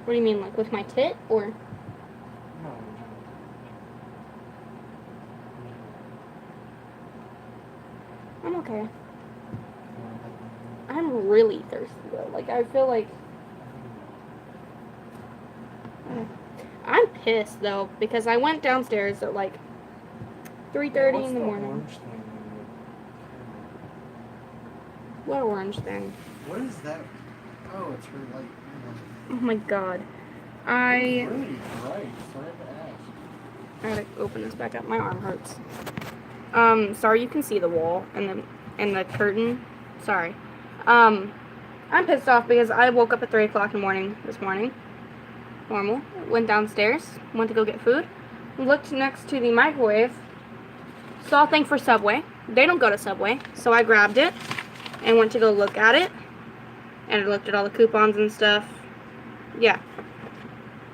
What do you mean, with my tit or? I'm okay. I'm really thirsty though. I feel like I'm pissed though because I went downstairs at 3:30 in the morning. What orange thing? What is that? Oh, it's for Oh my god. It's really bright. Sorry to ask. I gotta open this back up. My arm hurts. Sorry you can see the wall and the curtain. Sorry. I'm pissed off because I woke up at 3 o'clock in the morning this morning. normal. Went downstairs, went to go get food, looked next to the microwave, saw a thing for Subway. They don't go to Subway, so I grabbed it and went to go look at it. And I looked at all the coupons and stuff. Yeah.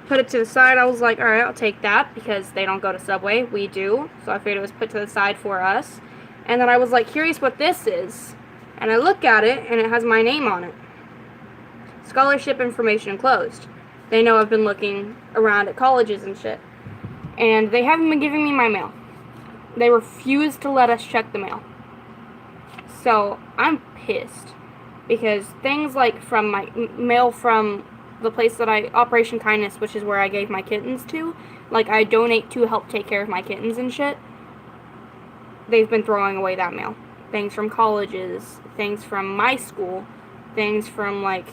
Put it to the side. I was like, alright, I'll take that because they don't go to Subway. We do. So I figured it was put to the side for us. And then I was like, curious what this is. And I look at it and it has my name on it. Scholarship information closed. They know I've been looking around at colleges and shit. And they haven't been giving me my mail. They refuse to let us check the mail. So I'm pissed. Because things like from my mail from the place that Operation Kindness, which is where I gave my kittens to, like I donate to help take care of my kittens and shit, they've been throwing away that mail. Things from colleges, things from my school, things from like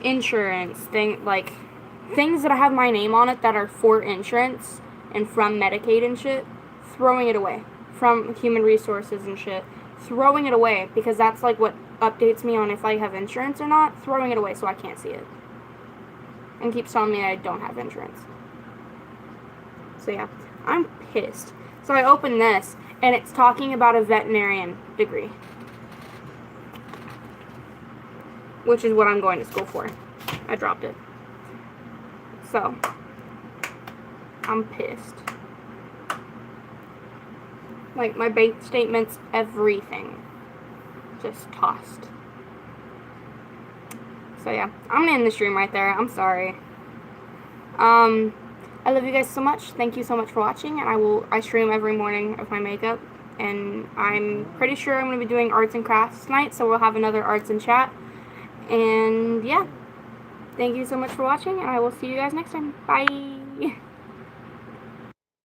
insurance, things that have my name on it that are for insurance and from Medicaid and shit, throwing it away. From human resources and shit, throwing it away because that's like what updates me on if I have insurance or not, throwing it away so I can't see it. And keeps telling me I don't have insurance. So yeah, I'm pissed. So I opened this, and it's talking about a veterinarian degree. Which is what I'm going to school for. I dropped it. So, I'm pissed. Like, my bank statements, everything. Just tossed. So yeah, I'm gonna end the stream right there. I'm sorry. I love you guys so much. Thank you so much for watching, and I stream every morning of my makeup, and I'm pretty sure I'm gonna be doing arts and crafts tonight, so we'll have another arts and chat. And yeah, thank you so much for watching, and I will see you guys next time. Bye.